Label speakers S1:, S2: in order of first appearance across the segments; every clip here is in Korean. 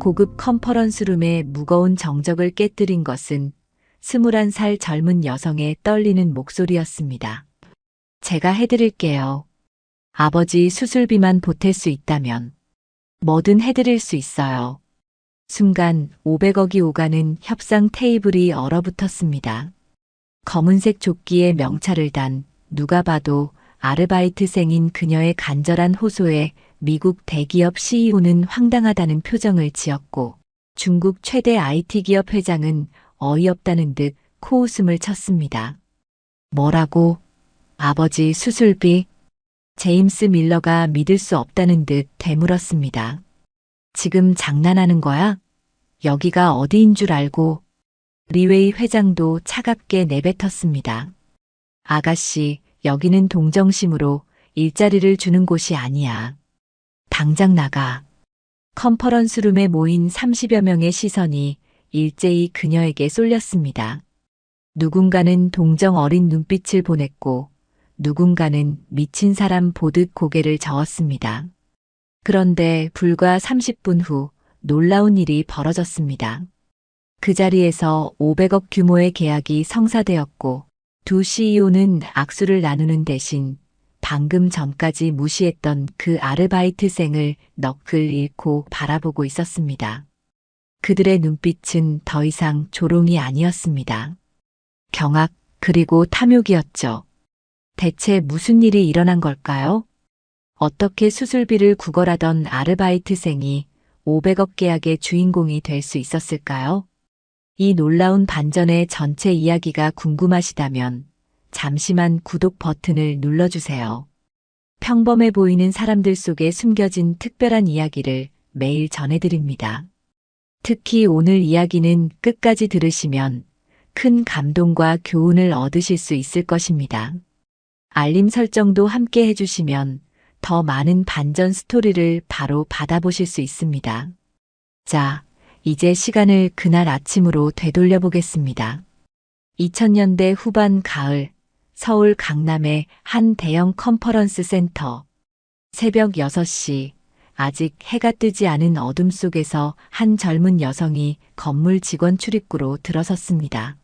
S1: 고급 컨퍼런스룸의 무거운 정적을 깨뜨린 것은 21살 젊은 여성의 떨리는 목소리였습니다. 제가 해드릴게요. 아버지 수술비만 보탤 수 있다면 뭐든 해드릴 수 있어요. 순간 500억이 오가는 협상 테이블이 얼어붙었습니다. 검은색 조끼에 명찰을 단 누가 봐도 아르바이트생인 그녀의 간절한 호소에 미국 대기업 CEO는 황당하다는 표정을 지었고 중국 최대 IT 기업 회장은 어이없다는 듯 코웃음을 쳤습니다. 뭐라고? 아버지 수술비? 제임스 밀러가 믿을 수 없다는 듯 되물었습니다. 지금 장난하는 거야? 여기가 어디인 줄 알고? 리웨이 회장도 차갑게 내뱉었습니다. 아가씨, 여기는 동정심으로 일자리를 주는 곳이 아니야. 당장 나가. 컨퍼런스룸에 모인 30여 명의 시선이 일제히 그녀에게 쏠렸습니다. 누군가는 동정 어린 눈빛을 보냈고 누군가는 미친 사람 보듯 고개를 저었습니다. 그런데 불과 30분 후 놀라운 일이 벌어졌습니다. 그 자리에서 500억 규모의 계약이 성사되었고 두 CEO는 악수를 나누는 대신 방금 전까지 무시했던 그 아르바이트생을 넋을 잃고 바라보고 있었습니다. 그들의 눈빛은 더 이상 조롱이 아니었습니다. 경악 그리고 탐욕이었죠. 대체 무슨 일이 일어난 걸까요? 어떻게 수술비를 구걸하던 아르바이트생이 500억 계약의 주인공이 될 수 있었을까요? 이 놀라운 반전의 전체 이야기가 궁금하시다면 잠시만 구독 버튼을 눌러주세요. 평범해 보이는 사람들 속에 숨겨진 특별한 이야기를 매일 전해드립니다. 특히 오늘 이야기는 끝까지 들으시면 큰 감동과 교훈을 얻으실 수 있을 것입니다. 알림 설정도 함께 해주시면 더 많은 반전 스토리를 바로 받아보실 수 있습니다. 자, 이제 시간을 그날 아침으로 되돌려 보겠습니다. 2000년대 후반 가을, 서울 강남의 한 대형 컨퍼런스 센터. 새벽 6시, 아직 해가 뜨지 않은 어둠 속에서 한 젊은 여성이 건물 직원 출입구로 들어섰습니다.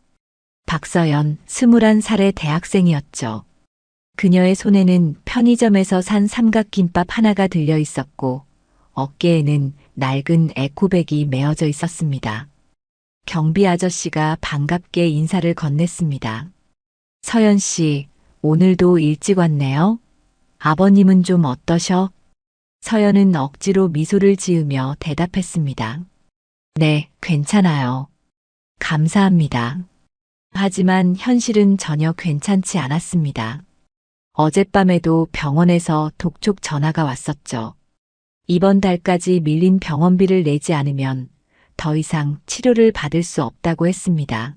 S1: 박서연, 21살의 대학생이었죠. 그녀의 손에는 편의점에서 산 삼각김밥 하나가 들려 있었고 어깨에는 낡은 에코백이 메어져 있었습니다. 경비 아저씨가 반갑게 인사를 건넸습니다. 서연 씨, 오늘도 일찍 왔네요. 아버님은 좀 어떠셔? 서연은 억지로 미소를 지으며 대답했습니다. 네, 괜찮아요. 감사합니다. 하지만 현실은 전혀 괜찮지 않았습니다. 어젯밤에도 병원에서 독촉 전화가 왔었죠. 이번 달까지 밀린 병원비를 내지 않으면 더 이상 치료를 받을 수 없다고 했습니다.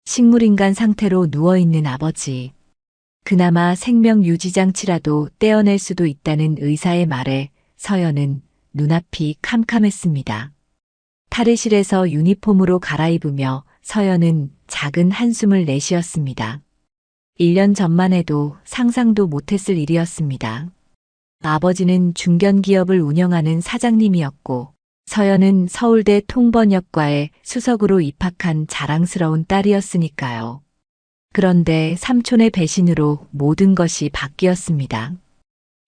S1: 식물인간 상태로 누워있는 아버지. 그나마 생명 유지 장치라도 떼어낼 수도 있다는 의사의 말에 서연은 눈앞이 캄캄했습니다. 탈의실에서 유니폼으로 갈아입으며 서연은 작은 한숨을 내쉬었습니다. 1년 전만 해도 상상도 못했을 일이었습니다. 아버지는 중견기업을 운영하는 사장님이었고 서연은 서울대 통번역과에 수석으로 입학한 자랑스러운 딸이었으니까요. 그런데 삼촌의 배신으로 모든 것이 바뀌었습니다.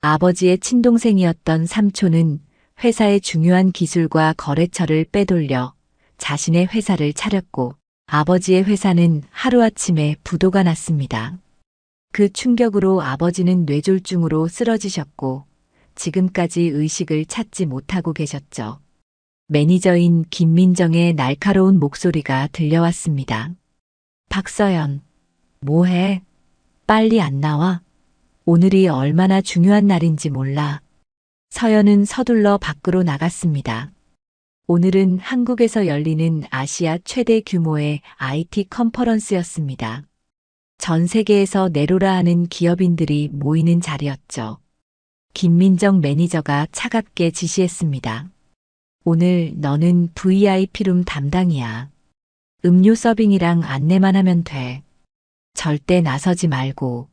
S1: 아버지의 친동생이었던 삼촌은 회사의 중요한 기술과 거래처를 빼돌려 자신의 회사를 차렸고 아버지의 회사는 하루아침에 부도가 났습니다. 그 충격으로 아버지는 뇌졸중으로 쓰러지셨고 지금까지 의식을 찾지 못하고 계셨죠. 매니저인 김민정의 날카로운 목소리가 들려왔습니다. 박서연, 뭐해? 빨리 안 나와? 오늘이 얼마나 중요한 날인지 몰라. 서연은 서둘러 밖으로 나갔습니다. 오늘은 한국에서 열리는 아시아 최대 규모의 IT 컨퍼런스였습니다. 전 세계에서 내로라 하는 기업인들이 모이는 자리였죠. 김민정 매니저가 차갑게 지시했습니다. 오늘 너는 VIP룸 담당이야. 음료 서빙이랑 안내만 하면 돼. 절대 나서지 말고.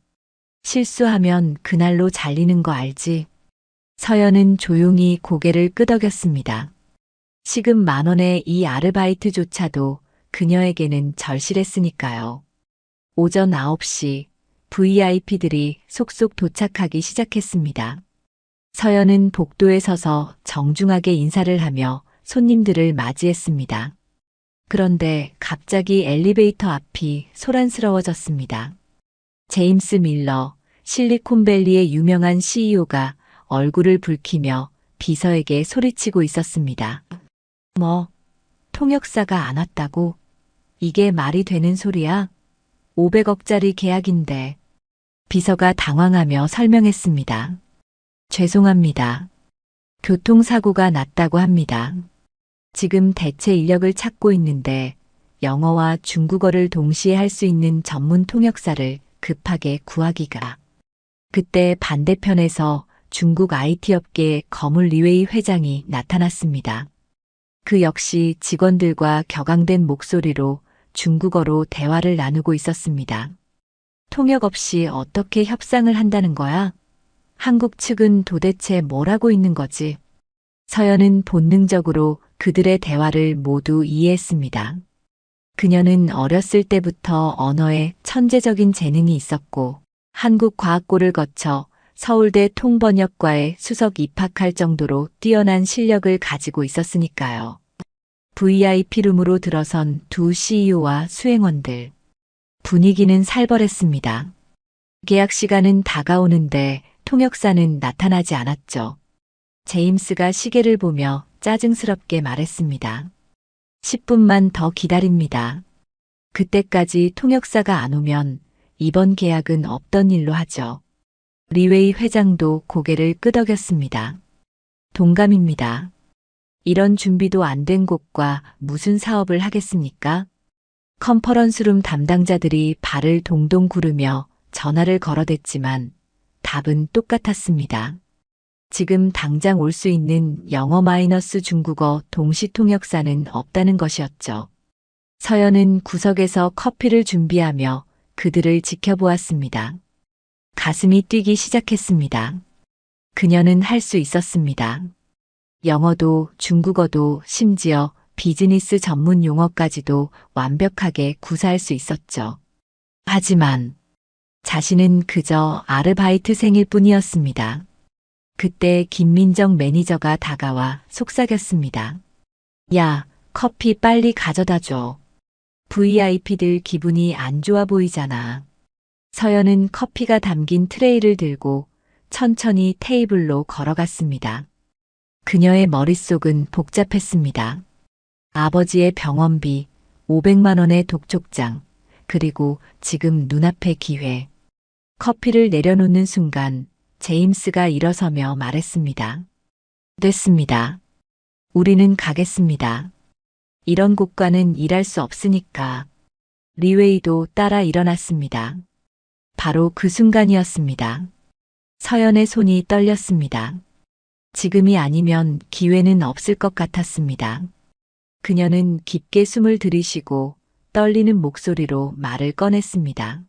S1: 실수하면 그날로 잘리는 거 알지? 서연은 조용히 고개를 끄덕였습니다. 시급 10,000원의 이 아르바이트조차도 그녀에게는 절실했으니까요. 오전 9시 VIP들이 속속 도착하기 시작했습니다. 서연은 복도에 서서 정중하게 인사를 하며 손님들을 맞이했습니다. 그런데 갑자기 엘리베이터 앞이 소란스러워졌습니다. 제임스 밀러, 실리콘밸리의 유명한 CEO가 얼굴을 붉히며 비서에게 소리치고 있었습니다. 뭐, 통역사가 안 왔다고? 이게 말이 되는 소리야? 500억짜리 계약인데. 비서가 당황하며 설명했습니다. 죄송합니다. 교통사고가 났다고 합니다. 지금 대체 인력을 찾고 있는데 영어와 중국어를 동시에 할 수 있는 전문 통역사를 급하게 구하기가. 그때 반대편에서 중국 IT 업계의 거물 리웨이 회장이 나타났습니다. 그 역시 직원들과 격앙된 목소리로 중국어로 대화를 나누고 있었습니다. 통역 없이 어떻게 협상을 한다는 거야? 한국 측은 도대체 뭘 하고 있는 거지? 서연은 본능적으로 그들의 대화를 모두 이해했습니다. 그녀는 어렸을 때부터 언어에 천재적인 재능이 있었고 한국과학고를 거쳐 서울대 통번역과에 수석 입학할 정도로 뛰어난 실력을 가지고 있었으니까요. VIP룸으로 들어선 두 CEO와 수행원들. 분위기는 살벌했습니다. 계약 시간은 다가오는데 통역사는 나타나지 않았죠. 제임스가 시계를 보며 짜증스럽게 말했습니다. 10분만 더 기다립니다. 그때까지 통역사가 안 오면 이번 계약은 없던 일로 하죠. 리웨이 회장도 고개를 끄덕였습니다. 동감입니다. 이런 준비도 안 된 곳과 무슨 사업을 하겠습니까? 컨퍼런스룸 담당자들이 발을 동동 구르며 전화를 걸어댔지만 답은 똑같았습니다. 지금 당장 올 수 있는 영어 마이너스 중국어 동시 통역사는 없다는 것이었죠. 서연은 구석에서 커피를 준비하며 그들을 지켜보았습니다. 가슴이 뛰기 시작했습니다. 그녀는 할 수 있었습니다. 영어도 중국어도 심지어 비즈니스 전문 용어까지도 완벽하게 구사할 수 있었죠. 하지만 자신은 그저 아르바이트생일 뿐이었습니다. 그때 김민정 매니저가 다가와 속삭였습니다. 야, 커피 빨리 가져다 줘. VIP들 기분이 안 좋아 보이잖아. 서연은 커피가 담긴 트레이를 들고 천천히 테이블로 걸어갔습니다. 그녀의 머릿속은 복잡했습니다. 아버지의 병원비, 500만 원의 독촉장, 그리고 지금 눈앞의 기회. 커피를 내려놓는 순간 제임스가 일어서며 말했습니다. 됐습니다. 우리는 가겠습니다. 이런 곳과는 일할 수 없으니까. 리웨이도 따라 일어났습니다. 바로 그 순간이었습니다. 서연의 손이 떨렸습니다. 지금이 아니면 기회는 없을 것 같았습니다. 그녀는 깊게 숨을 들이쉬고 떨리는 목소리로 말을 꺼냈습니다.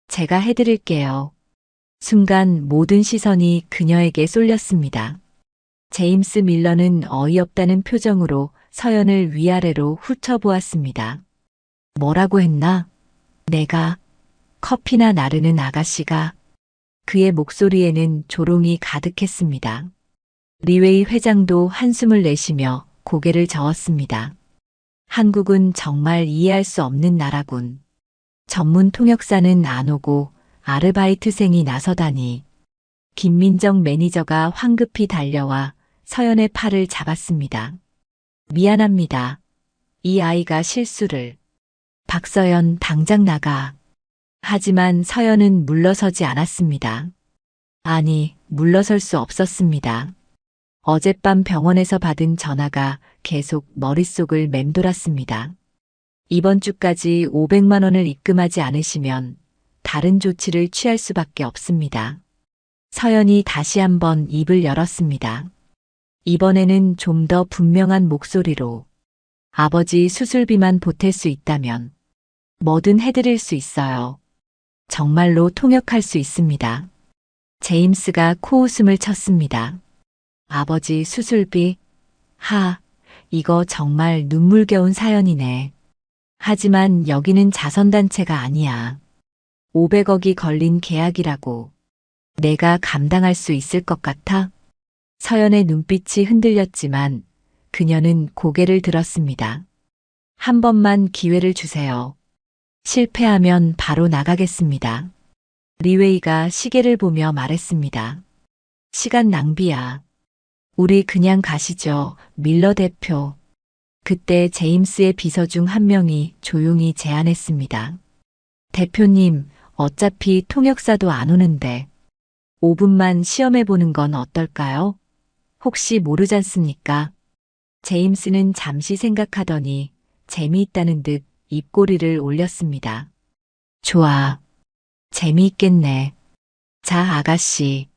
S1: 제가 해드릴게요. 순간 모든 시선이 그녀에게 쏠렸습니다. 제임스 밀러는 어이없다는 표정으로 서연을 위아래로 훑어보았습니다. 뭐라고 했나? 내가 커피나 나르는 아가씨가. 그의 목소리에는 조롱이 가득했습니다. 리웨이 회장도 한숨을 내쉬며 고개를 저었습니다. 한국은 정말 이해할 수 없는 나라군. 전문 통역사는 안 오고 아르바이트생이 나서다니. 김민정 매니저가 황급히 달려와 서연의 팔을 잡았습니다. 미안합니다. 이 아이가 실수를. 박서연 당장 나가. 하지만 서연은 물러서지 않았습니다. 아니, 물러설 수 없었습니다. 어젯밤 병원에서 받은 전화가 계속 머릿속을 맴돌았습니다. 이번 주까지 500만 원을 입금하지 않으시면 다른 조치를 취할 수밖에 없습니다. 서연이 다시 한번 입을 열었습니다. 이번에는 좀 더 분명한 목소리로 아버지 수술비만 보탤 수 있다면 뭐든 해드릴 수 있어요. 정말로 통역할 수 있습니다. 제임스가 코웃음을 쳤습니다. 아버지 수술비? 이거 정말 눈물겨운 사연이네. 하지만 여기는 자선단체가 아니야. 500억이 걸린 계약이라고. 내가 감당할 수 있을 것 같아? 서연의 눈빛이 흔들렸지만 그녀는 고개를 들었습니다. 한 번만 기회를 주세요. 실패하면 바로 나가겠습니다. 리웨이가 시계를 보며 말했습니다. 시간 낭비야. 우리 그냥 가시죠, 밀러 대표. 그때 제임스의 비서 중 한 명이 조용히 제안했습니다. 대표님, 어차피 통역사도 안 오는데 5분만 시험해 보는 건 어떨까요? 혹시 모르잖습니까? 제임스는 잠시 생각하더니 재미있다는 듯 입꼬리를 올렸습니다. 좋아. 재미있겠네. 자, 아가씨.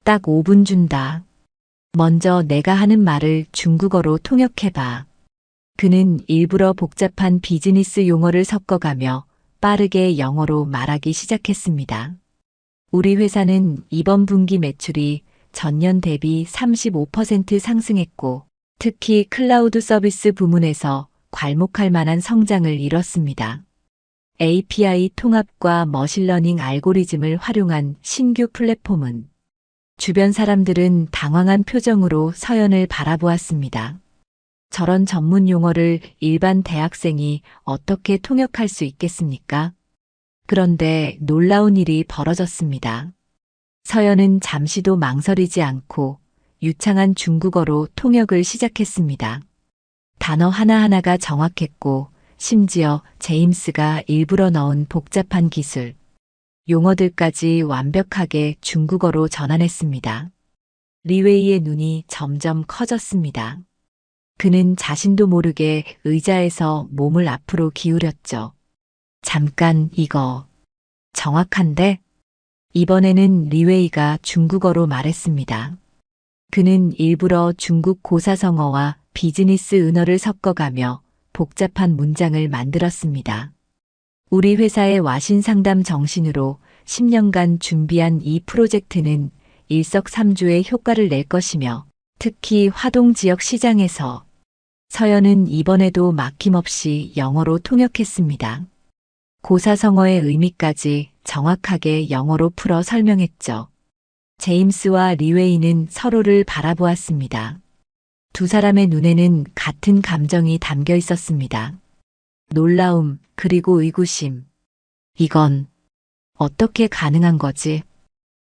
S1: 딱 5분 준다. 먼저 내가 하는 말을 중국어로 통역해봐. 그는 일부러 복잡한 비즈니스 용어를 섞어가며 빠르게 영어로 말하기 시작했습니다. 우리 회사는 이번 분기 매출이 전년 대비 35% 상승했고, 특히 클라우드 서비스 부문에서 괄목할 만한 성장을 이뤘습니다. API 통합과 머신러닝 알고리즘을 활용한 신규 플랫폼은 주변 사람들은 당황한 표정으로 서연을 바라보았습니다. 저런 전문 용어를 일반 대학생이 어떻게 통역할 수 있겠습니까? 그런데 놀라운 일이 벌어졌습니다. 서연은 잠시도 망설이지 않고 유창한 중국어로 통역을 시작했습니다. 단어 하나하나가 정확했고 심지어 제임스가 일부러 넣은 복잡한 기술, 용어들까지 완벽하게 중국어로 전환했습니다. 리웨이의 눈이 점점 커졌습니다. 그는 자신도 모르게 의자에서 몸을 앞으로 기울였죠. 잠깐 이거 정확한데? 이번에는 리웨이가 중국어로 말했습니다. 그는 일부러 중국 고사성어와 비즈니스 은어를 섞어가며 복잡한 문장을 만들었습니다. 우리 회사의 와신 상담 정신으로 10년간 준비한 이 프로젝트는 일석삼조의 효과를 낼 것이며 특히 화동 지역 시장에서 서연은 이번에도 막힘없이 영어로 통역했습니다. 고사성어의 의미까지 정확하게 영어로 풀어 설명했죠. 제임스와 리웨이는 서로를 바라보았습니다. 두 사람의 눈에는 같은 감정이 담겨 있었습니다. 놀라움, 그리고 의구심. 이건 어떻게 가능한 거지?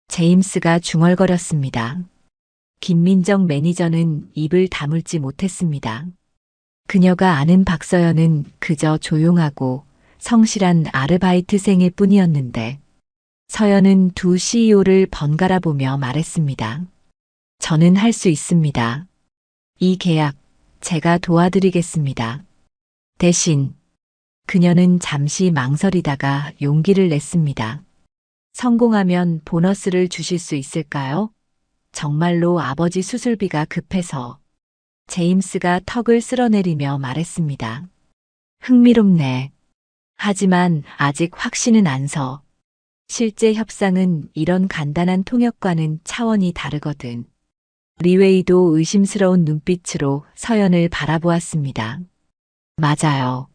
S1: 제임스가 중얼거렸습니다. 김민정 매니저는 입을 다물지 못했습니다. 그녀가 아는 박서연은 그저 조용하고 성실한 아르바이트생일 뿐이었는데 서연은 두 CEO를 번갈아 보며 말했습니다. 저는 할 수 있습니다. 이 계약 제가 도와드리겠습니다. 대신 그녀는 잠시 망설이다가 용기를 냈습니다. 성공하면 보너스를 주실 수 있을까요? 정말로 아버지 수술비가 급해서. 제임스가 턱을 쓸어내리며 말했습니다. 흥미롭네. 하지만 아직 확신은 안 서. 실제 협상은 이런 간단한 통역과는 차원이 다르거든. 리웨이도 의심스러운 눈빛으로 서연을 바라보았습니다. 맞아요.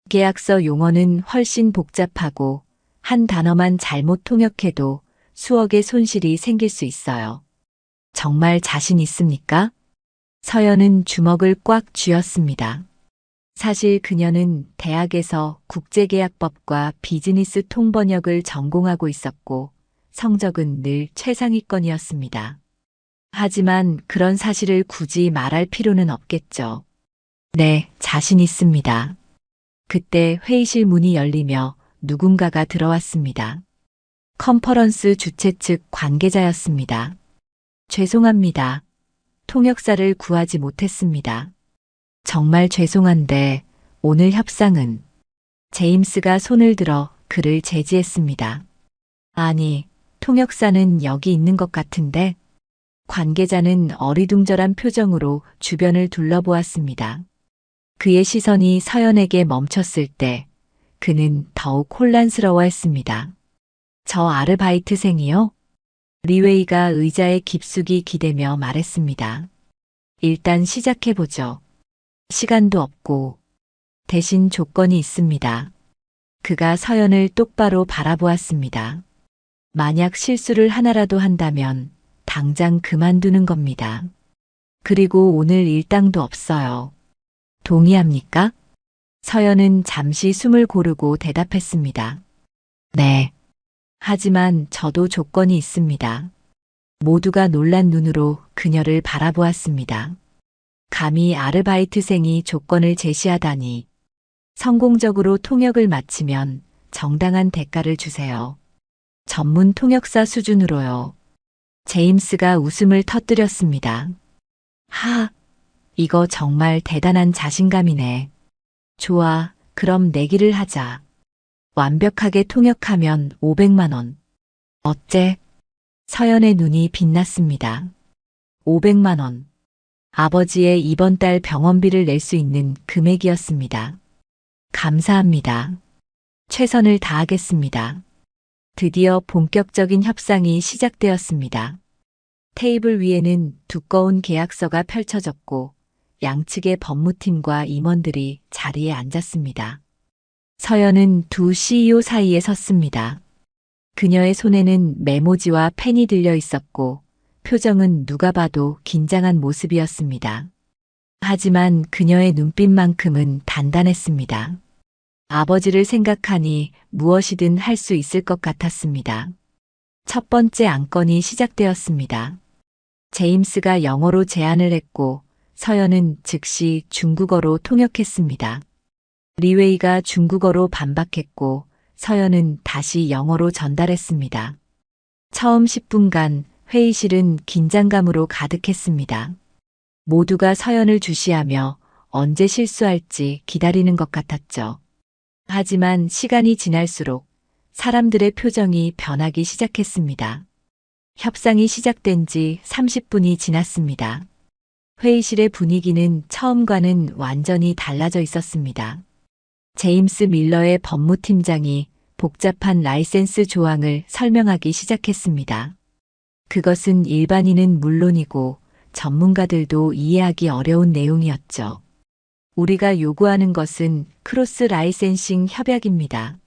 S1: 계약서 용어는 훨씬 복잡하고 한 단어만 잘못 통역해도 수억의 손실이 생길 수 있어요. 정말 자신 있습니까? 서연은 주먹을 꽉 쥐었습니다. 사실 그녀는 대학에서 국제계약법과 비즈니스 통번역을 전공하고 있었고 성적은 늘 최상위권이었습니다. 하지만 그런 사실을 굳이 말할 필요는 없겠죠. 네, 자신 있습니다. 그때 회의실 문이 열리며 누군가가 들어왔습니다. 컨퍼런스 주최 측 관계자였습니다. 죄송합니다. 통역사를 구하지 못했습니다. 정말 죄송한데 오늘 협상은 제임스가 손을 들어 그를 제지했습니다. 아니, 통역사는 여기 있는 것 같은데 관계자는 어리둥절한 표정으로 주변을 둘러보았습니다. 그의 시선이 서연에게 멈췄을 때 그는 더욱 혼란스러워했습니다. 저 아르바이트생이요? 리웨이가 의자에 깊숙이 기대며 말했습니다. 일단 시작해보죠. 시간도 없고 대신 조건이 있습니다. 그가 서연을 똑바로 바라보았습니다. 만약 실수를 하나라도 한다면 당장 그만두는 겁니다. 그리고 오늘 일당도 없어요. 동의합니까? 서연은 잠시 숨을 고르고 대답했습니다. 네. 하지만 저도 조건이 있습니다. 모두가 놀란 눈으로 그녀를 바라보았습니다. 감히 아르바이트생이 조건을 제시하다니. 성공적으로 통역을 마치면 정당한 대가를 주세요. 전문 통역사 수준으로요. 제임스가 웃음을 터뜨렸습니다. 이거 정말 대단한 자신감이네. 좋아, 그럼 내기를 하자. 완벽하게 통역하면 500만 원. 어째? 서연의 눈이 빛났습니다. 500만 원. 아버지의 이번 달 병원비를 낼 수 있는 금액이었습니다. 감사합니다. 최선을 다하겠습니다. 드디어 본격적인 협상이 시작되었습니다. 테이블 위에는 두꺼운 계약서가 펼쳐졌고 양측의 법무팀과 임원들이 자리에 앉았습니다. 서연은 두 CEO 사이에 섰습니다. 그녀의 손에는 메모지와 펜이 들려 있었고 표정은 누가 봐도 긴장한 모습이었습니다. 하지만 그녀의 눈빛만큼은 단단했습니다. 아버지를 생각하니 무엇이든 할 수 있을 것 같았습니다. 첫 번째 안건이 시작되었습니다. 제임스가 영어로 제안을 했고 서연은 즉시 중국어로 통역했습니다. 리웨이가 중국어로 반박했고 서연은 다시 영어로 전달했습니다. 처음 10분간 회의실은 긴장감으로 가득했습니다. 모두가 서연을 주시하며 언제 실수할지 기다리는 것 같았죠. 하지만 시간이 지날수록 사람들의 표정이 변하기 시작했습니다. 협상이 시작된 지 30분이 지났습니다. 회의실의 분위기는 처음과는 완전히 달라져 있었습니다. 제임스 밀러의 법무팀장이 복잡한 라이센스 조항을 설명하기 시작했습니다. 그것은 일반인은 물론이고 전문가들도 이해하기 어려운 내용이었죠. 우리가 요구하는 것은 크로스 라이센싱 협약입니다.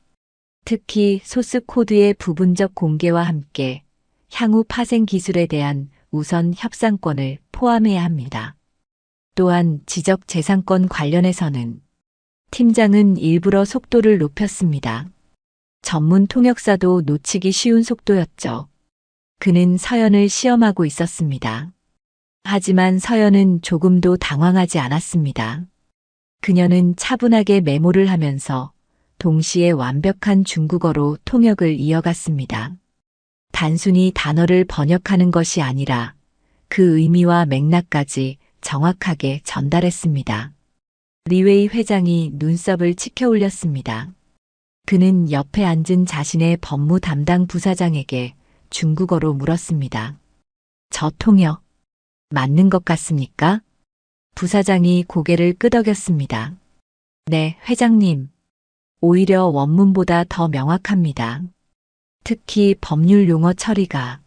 S1: 특히 소스 코드의 부분적 공개와 함께 향후 파생 기술에 대한 우선 협상권을 포함해야 합니다. 또한 지적 재산권 관련해서는 팀장은 일부러 속도를 높였습니다. 전문 통역사도 놓치기 쉬운 속도였죠. 그는 서연을 시험하고 있었습니다. 하지만 서연은 조금도 당황하지 않았습니다. 그녀는 차분하게 메모를 하면서 동시에 완벽한 중국어로 통역을 이어갔습니다. 단순히 단어를 번역하는 것이 아니라 그 의미와 맥락까지 정확하게 전달했습니다. 리웨이 회장이 눈썹을 치켜 올렸습니다. 그는 옆에 앉은 자신의 법무 담당 부사장에게 중국어로 물었습니다. 저 통역 맞는 것 같습니까? 부사장이 고개를 끄덕였습니다. 네, 회장님. 오히려 원문보다 더 명확합니다. 특히 법률 용어 처리가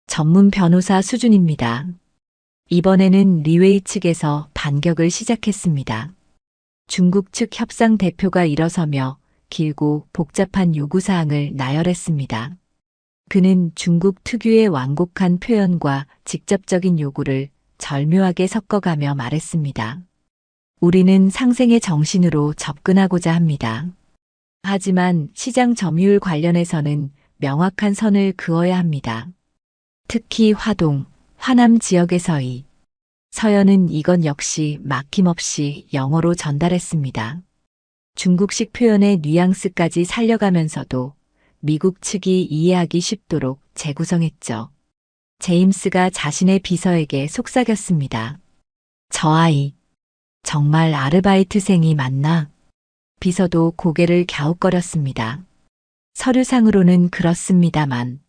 S1: 전문 변호사 수준입니다. 이번에는 리웨이 측에서 반격을 시작했습니다. 중국 측 협상 대표가 일어서며 길고 복잡한 요구사항을 나열했습니다. 그는 중국 특유의 완곡한 표현과 직접적인 요구를 절묘하게 섞어가며 말했습니다. 우리는 상생의 정신으로 접근하고자 합니다. 하지만 시장 점유율 관련해서는 명확한 선을 그어야 합니다. 특히 화동, 화남 지역에서의 서연은 이건 역시 막힘없이 영어로 전달했습니다. 중국식 표현의 뉘앙스까지 살려가면서도 미국 측이 이해하기 쉽도록 재구성했죠. 제임스가 자신의 비서에게 속삭였습니다. 저 아이, 정말 아르바이트생이 맞나? 비서도 고개를 갸웃거렸습니다. 서류상으로는 그렇습니다만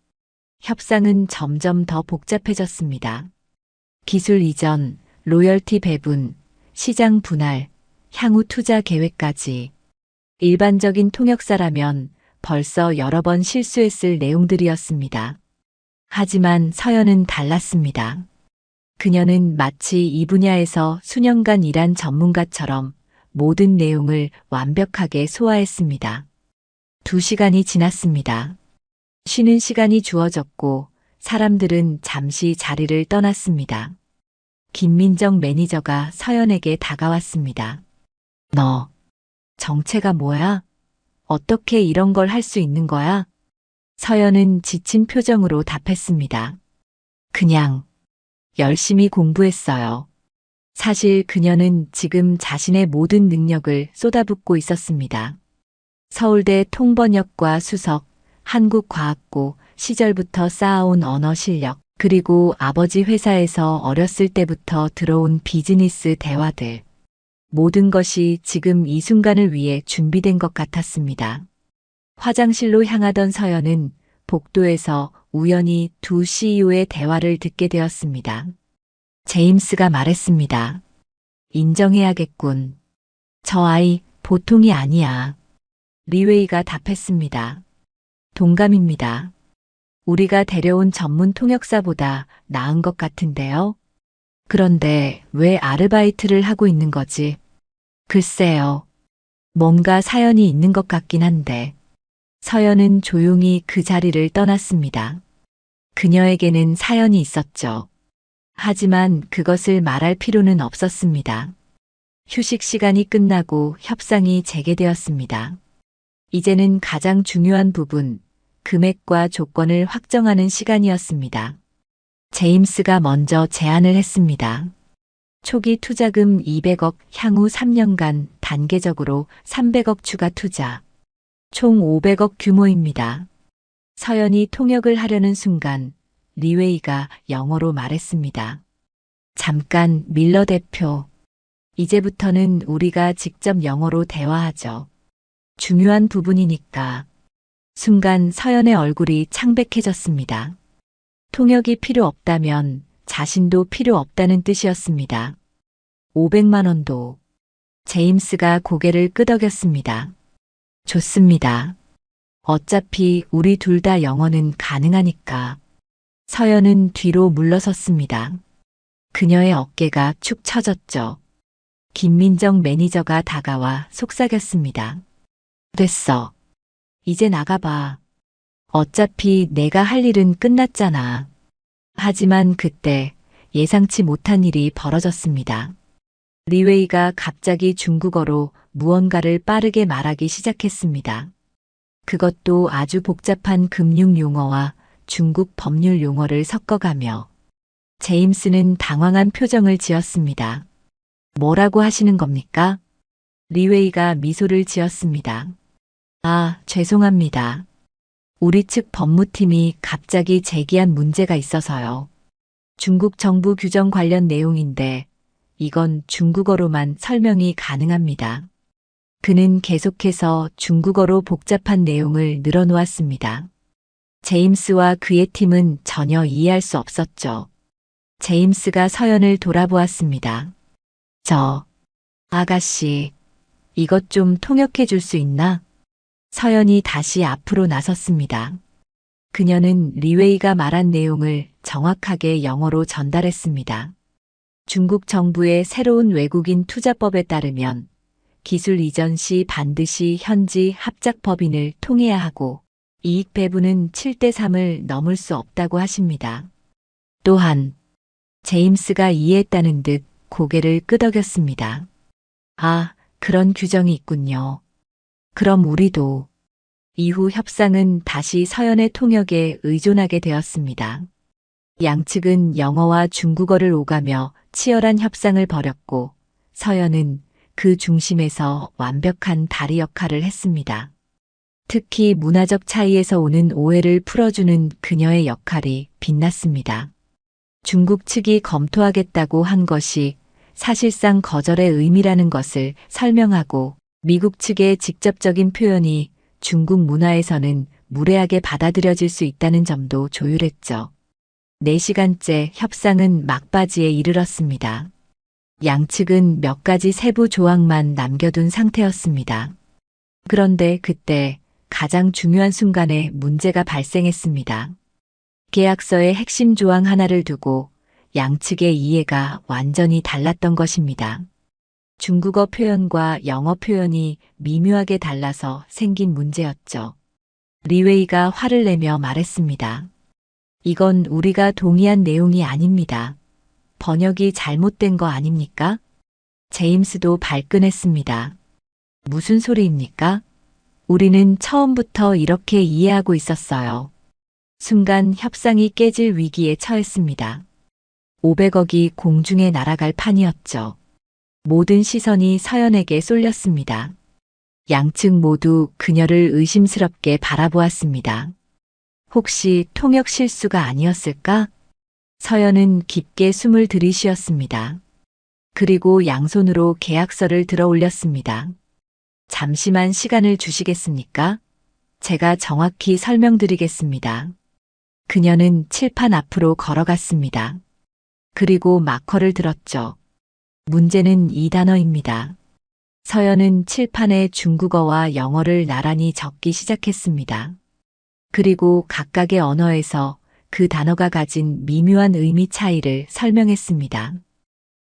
S1: 협상은 점점 더 복잡해졌습니다. 기술 이전, 로열티 배분, 시장 분할, 향후 투자 계획까지 일반적인 통역사라면 벌써 여러 번 실수했을 내용들이었습니다. 하지만 서연은 달랐습니다. 그녀는 마치 이 분야에서 수년간 일한 전문가처럼 모든 내용을 완벽하게 소화했습니다. 2시간이 지났습니다. 쉬는 시간이 주어졌고 사람들은 잠시 자리를 떠났습니다. 김민정 매니저가 서연에게 다가왔습니다. 너, 정체가 뭐야? 어떻게 이런 걸 할 수 있는 거야? 서연은 지친 표정으로 답했습니다. 그냥 열심히 공부했어요. 사실 그녀는 지금 자신의 모든 능력을 쏟아붓고 있었습니다. 서울대 통번역과 수석, 한국과학고 시절부터 쌓아온 언어 실력, 그리고 아버지 회사에서 어렸을 때부터 들어온 비즈니스 대화들. 모든 것이 지금 이 순간을 위해 준비된 것 같았습니다. 화장실로 향하던 서연은 복도에서 우연히 두 CEO의 대화를 듣게 되었습니다. 제임스가 말했습니다. 인정해야겠군. 저 아이 보통이 아니야. 리웨이가 답했습니다. 동감입니다. 우리가 데려온 전문 통역사보다 나은 것 같은데요. 그런데 왜 아르바이트를 하고 있는 거지? 글쎄요. 뭔가 사연이 있는 것 같긴 한데. 서연은 조용히 그 자리를 떠났습니다. 그녀에게는 사연이 있었죠. 하지만 그것을 말할 필요는 없었습니다. 휴식 시간이 끝나고 협상이 재개되었습니다. 이제는 가장 중요한 부분, 금액과 조건을 확정하는 시간이었습니다. 제임스가 먼저 제안을 했습니다. 초기 투자금 200억, 향후 3년간 단계적으로 300억 추가 투자. 총 500억 규모입니다. 서연이 통역을 하려는 순간 리웨이가 영어로 말했습니다. 잠깐 밀러 대표. 이제부터는 우리가 직접 영어로 대화하죠. 중요한 부분이니까. 순간 서연의 얼굴이 창백해졌습니다. 통역이 필요 없다면 자신도 필요 없다는 뜻이었습니다. 500만 원도. 제임스가 고개를 끄덕였습니다. 좋습니다. 어차피 우리 둘 다 영어는 가능하니까. 서연은 뒤로 물러섰습니다. 그녀의 어깨가 축 처졌죠. 김민정 매니저가 다가와 속삭였습니다. 됐어. 이제 나가봐. 어차피 내가 할 일은 끝났잖아. 하지만 그때 예상치 못한 일이 벌어졌습니다. 리웨이가 갑자기 중국어로 무언가를 빠르게 말하기 시작했습니다. 그것도 아주 복잡한 금융 용어와 중국 법률 용어를 섞어가며 제임스는 당황한 표정을 지었습니다. 뭐라고 하시는 겁니까? 리웨이가 미소를 지었습니다. 아, 죄송합니다. 우리 측 법무팀이 갑자기 제기한 문제가 있어서요. 중국 정부 규정 관련 내용인데 이건 중국어로만 설명이 가능합니다. 그는 계속해서 중국어로 복잡한 내용을 늘어놓았습니다. 제임스와 그의 팀은 전혀 이해할 수 없었죠. 제임스가 서연을 돌아보았습니다. 아가씨, 이것 좀 통역해 줄 수 있나? 서연이 다시 앞으로 나섰습니다. 그녀는 리웨이가 말한 내용을 정확하게 영어로 전달했습니다. 중국 정부의 새로운 외국인 투자법에 따르면 기술 이전 시 반드시 현지 합작 법인을 통해야 하고 이익 배분은 7대3을 넘을 수 없다고 하십니다. 또한 제임스가 이해했다는 듯 고개를 끄덕였습니다. 아, 그런 규정이 있군요. 그럼 우리도. 이후 협상은 다시 서연의 통역에 의존하게 되었습니다. 양측은 영어와 중국어를 오가며 치열한 협상을 벌였고 서연은 그 중심에서 완벽한 다리 역할을 했습니다. 특히 문화적 차이에서 오는 오해를 풀어주는 그녀의 역할이 빛났습니다. 중국 측이 검토하겠다고 한 것이 사실상 거절의 의미라는 것을 설명하고 미국 측의 직접적인 표현이 중국 문화에서는 무례하게 받아들여질 수 있다는 점도 조율했죠. 4시간째 협상은 막바지에 이르렀습니다. 양측은 몇 가지 세부 조항만 남겨둔 상태였습니다. 그런데 그때 가장 중요한 순간에 문제가 발생했습니다. 계약서의 핵심 조항 하나를 두고 양측의 이해가 완전히 달랐던 것입니다. 중국어 표현과 영어 표현이 미묘하게 달라서 생긴 문제였죠. 리웨이가 화를 내며 말했습니다. 이건 우리가 동의한 내용이 아닙니다. 번역이 잘못된 거 아닙니까? 제임스도 발끈했습니다. 무슨 소리입니까? 우리는 처음부터 이렇게 이해하고 있었어요. 순간 협상이 깨질 위기에 처했습니다. 500억이 공중에 날아갈 판이었죠. 모든 시선이 서연에게 쏠렸습니다. 양측 모두 그녀를 의심스럽게 바라보았습니다. 혹시 통역 실수가 아니었을까? 서연은 깊게 숨을 들이쉬었습니다. 그리고 양손으로 계약서를 들어 올렸습니다. 잠시만 시간을 주시겠습니까? 제가 정확히 설명드리겠습니다. 그녀는 칠판 앞으로 걸어갔습니다. 그리고 마커를 들었죠. 문제는 이 단어입니다. 서연은 칠판에 중국어와 영어를 나란히 적기 시작했습니다. 그리고 각각의 언어에서 그 단어가 가진 미묘한 의미 차이를 설명했습니다.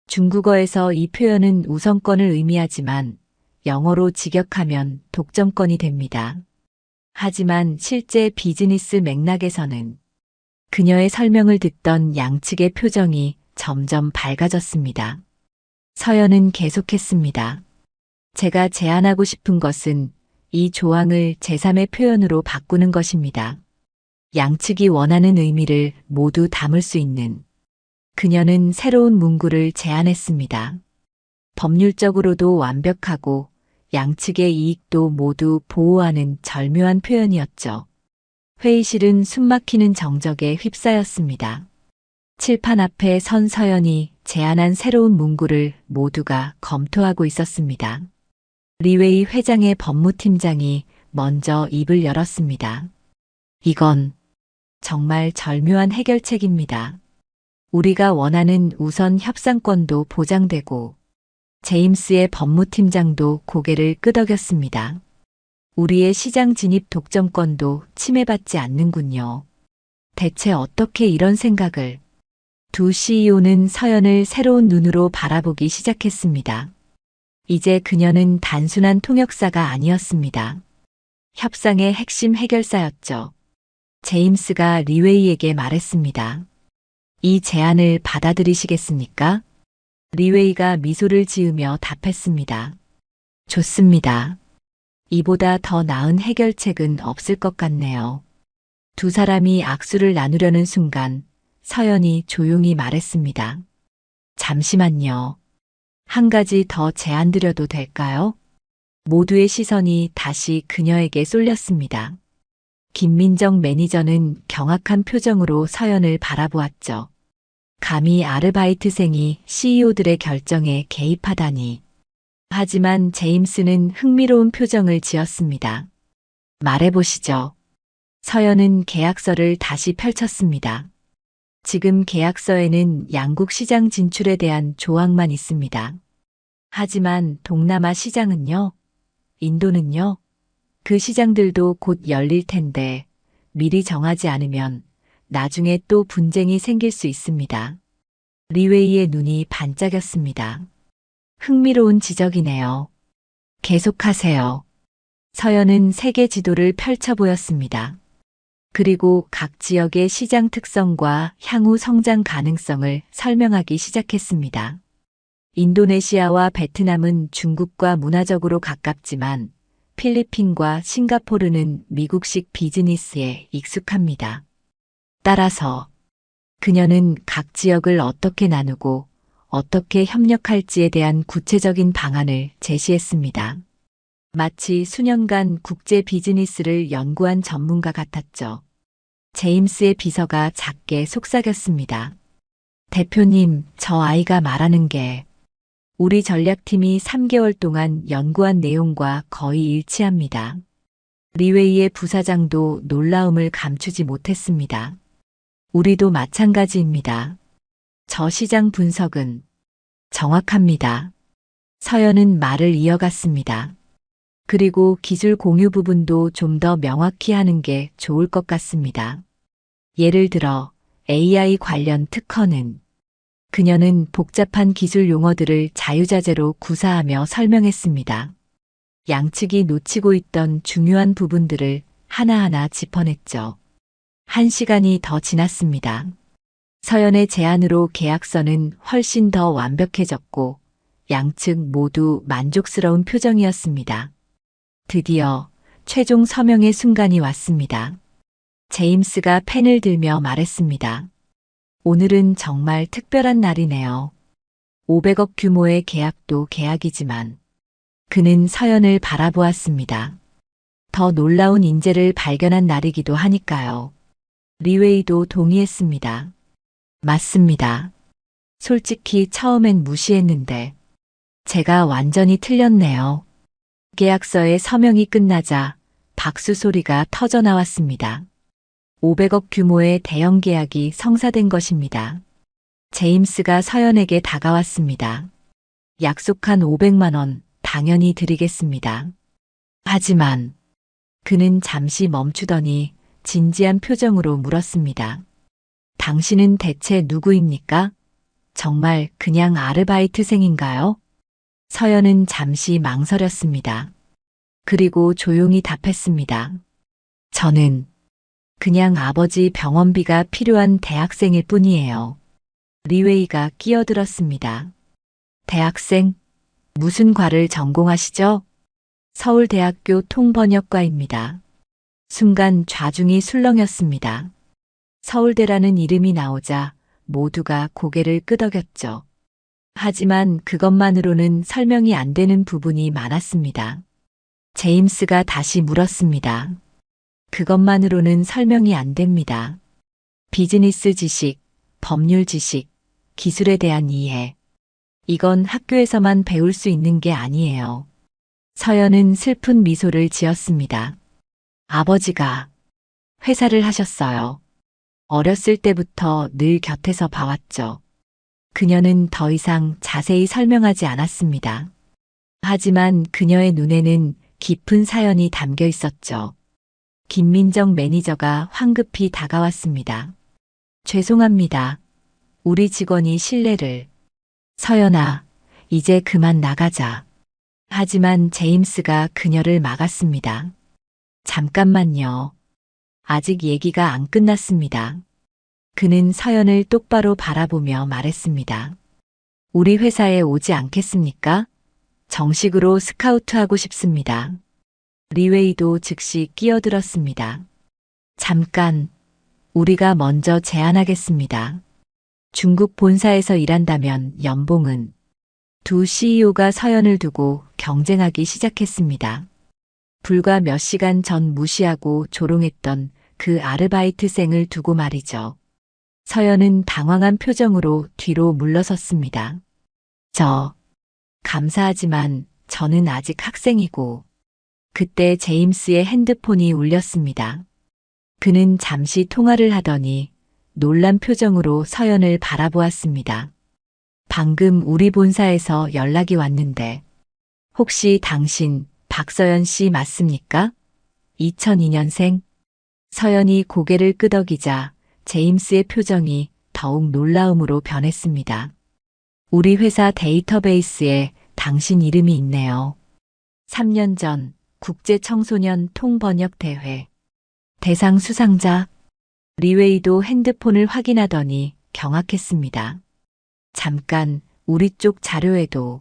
S1: 중국어에서 이 표현은 우선권을 의미하지만 영어로 직역하면 독점권이 됩니다. 하지만 실제 비즈니스 맥락에서는 그녀의 설명을 듣던 양측의 표정이 점점 밝아졌습니다. 서연은 계속했습니다. 제가 제안하고 싶은 것은 이 조항을 제3의 표현으로 바꾸는 것입니다. 양측이 원하는 의미를 모두 담을 수 있는. 그녀는 새로운 문구를 제안했습니다. 법률적으로도 완벽하고 양측의 이익도 모두 보호하는 절묘한 표현이었죠. 회의실은 숨막히는 정적에 휩싸였습니다. 칠판 앞에 선 서연이 제안한 새로운 문구를 모두가 검토하고 있었습니다. 리웨이 회장의 법무팀장이 먼저 입을 열었습니다. 이건 정말 절묘한 해결책입니다. 우리가 원하는 우선 협상권도 보장되고 제임스의 법무팀장도 고개를 끄덕였습니다. 우리의 시장 진입 독점권도 침해받지 않는군요. 대체 어떻게 이런 생각을? 두 CEO는 서연을 새로운 눈으로 바라보기 시작했습니다. 이제 그녀는 단순한 통역사가 아니었습니다. 협상의 핵심 해결사였죠. 제임스가 리웨이에게 말했습니다. 이 제안을 받아들이시겠습니까? 리웨이가 미소를 지으며 답했습니다. 좋습니다. 이보다 더 나은 해결책은 없을 것 같네요. 두 사람이 악수를 나누려는 순간 서연이 조용히 말했습니다. 잠시만요. 한 가지 더 제안드려도 될까요? 모두의 시선이 다시 그녀에게 쏠렸습니다. 김민정 매니저는 경악한 표정으로 서연을 바라보았죠. 감히 아르바이트생이 CEO들의 결정에 개입하다니. 하지만 제임스는 흥미로운 표정을 지었습니다. 말해보시죠. 서연은 계약서를 다시 펼쳤습니다. 지금 계약서에는 양국 시장 진출에 대한 조항만 있습니다. 하지만 동남아 시장은요? 인도는요? 그 시장들도 곧 열릴 텐데 미리 정하지 않으면 나중에 또 분쟁이 생길 수 있습니다. 리웨이의 눈이 반짝였습니다. 흥미로운 지적이네요. 계속하세요. 서연은 세계 지도를 펼쳐 보였습니다. 그리고 각 지역의 시장 특성과 향후 성장 가능성을 설명하기 시작했습니다. 인도네시아와 베트남은 중국과 문화적으로 가깝지만 필리핀과 싱가포르는 미국식 비즈니스에 익숙합니다. 따라서 그녀는 각 지역을 어떻게 나누고 어떻게 협력할지에 대한 구체적인 방안을 제시했습니다. 마치 수년간 국제 비즈니스를 연구한 전문가 같았죠. 제임스의 비서가 작게 속삭였습니다. 대표님, 저 아이가 말하는 게 우리 전략팀이 3개월 동안 연구한 내용과 거의 일치합니다. 리웨이의 부사장도 놀라움을 감추지 못했습니다. 우리도 마찬가지입니다. 저 시장 분석은 정확합니다. 서연은 말을 이어갔습니다. 그리고 기술 공유 부분도 좀 더 명확히 하는 게 좋을 것 같습니다. 예를 들어 AI 관련 특허는 그녀는 복잡한 기술 용어들을 자유자재로 구사하며 설명했습니다. 양측이 놓치고 있던 중요한 부분들을 하나하나 짚어냈죠. 1시간이 더 지났습니다. 서연의 제안으로 계약서는 훨씬 더 완벽해졌고 양측 모두 만족스러운 표정이었습니다. 드디어 최종 서명의 순간이 왔습니다. 제임스가 펜을 들며 말했습니다. 오늘은 정말 특별한 날이네요. 500억 규모의 계약도 계약이지만 그는 서연을 바라보았습니다. 더 놀라운 인재를 발견한 날이기도 하니까요. 리웨이도 동의했습니다. 맞습니다. 솔직히 처음엔 무시했는데 제가 완전히 틀렸네요. 계약서의 서명이 끝나자 박수 소리가 터져 나왔습니다. 500억 규모의 대형 계약이 성사된 것입니다. 제임스가 서연에게 다가왔습니다. 약속한 500만 원 당연히 드리겠습니다. 하지만 그는 잠시 멈추더니 진지한 표정으로 물었습니다. 당신은 대체 누구입니까? 정말 그냥 아르바이트생인가요? 서연은 잠시 망설였습니다. 그리고 조용히 답했습니다. 저는 그냥 아버지 병원비가 필요한 대학생일 뿐이에요. 리웨이가 끼어들었습니다. 대학생? 무슨 과를 전공하시죠? 서울대학교 통번역과입니다. 순간 좌중이 술렁였습니다. 서울대라는 이름이 나오자 모두가 고개를 끄덕였죠. 하지만 그것만으로는 설명이 안 되는 부분이 많았습니다. 제임스가 다시 물었습니다. 그것만으로는 설명이 안 됩니다. 비즈니스 지식, 법률 지식, 기술에 대한 이해. 이건 학교에서만 배울 수 있는 게 아니에요. 서연은 슬픈 미소를 지었습니다. 아버지가 회사를 하셨어요. 어렸을 때부터 늘 곁에서 봐왔죠. 그녀는 더 이상 자세히 설명하지 않았습니다. 하지만 그녀의 눈에는 깊은 사연이 담겨 있었죠. 김민정 매니저가 황급히 다가왔습니다. 죄송합니다. 우리 직원이 실례를. 서연아, 이제 그만 나가자. 하지만 제임스가 그녀를 막았습니다. 잠깐만요. 아직 얘기가 안 끝났습니다. 그는 서연을 똑바로 바라보며 말했습니다. 우리 회사에 오지 않겠습니까? 정식으로 스카우트하고 싶습니다. 리웨이도 즉시 끼어들었습니다. 잠깐, 우리가 먼저 제안하겠습니다. 중국 본사에서 일한다면 연봉은 두 CEO가 서연을 두고 경쟁하기 시작했습니다. 불과 몇 시간 전 무시하고 조롱했던 그 아르바이트생을 두고 말이죠. 서연은 당황한 표정으로 뒤로 물러섰습니다. 감사하지만 저는 아직 학생이고. 그때 제임스의 핸드폰이 울렸습니다. 그는 잠시 통화를 하더니 놀란 표정으로 서연을 바라보았습니다. 방금 우리 본사에서 연락이 왔는데 혹시 당신 박서연 씨 맞습니까? 2002년생? 서연이 고개를 끄덕이자 제임스의 표정이 더욱 놀라움으로 변했습니다. 우리 회사 데이터베이스에 당신 이름이 있네요. 3년 전 국제청소년 통번역대회 대상 수상자. 리웨이도 핸드폰을 확인하더니 경악했습니다. 잠깐, 우리 쪽 자료에도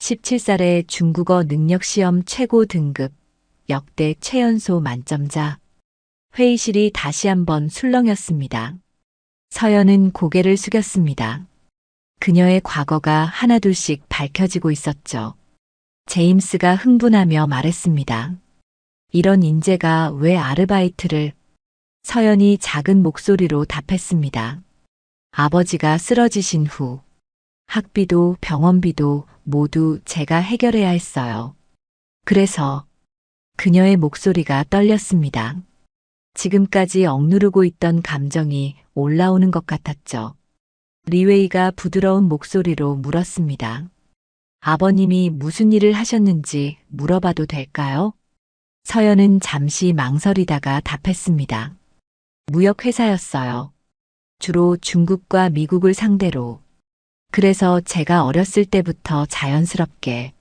S1: 17살의 중국어 능력시험 최고 등급, 역대 최연소 만점자. 회의실이 다시 한번 술렁였습니다. 서연은 고개를 숙였습니다. 그녀의 과거가 하나둘씩 밝혀지고 있었죠. 제임스가 흥분하며 말했습니다. 이런 인재가 왜 아르바이트를? 서연이 작은 목소리로 답했습니다. 아버지가 쓰러지신 후 학비도 병원비도 모두 제가 해결해야 했어요. 그래서 그녀의 목소리가 떨렸습니다. 지금까지 억누르고 있던 감정이 올라오는 것 같았죠. 리웨이가 부드러운 목소리로 물었습니다. 아버님이 무슨 일을 하셨는지 물어봐도 될까요? 서연은 잠시 망설이다가 답했습니다. 무역회사였어요. 주로 중국과 미국을 상대로 그래서 제가 어렸을 때부터 자연스럽게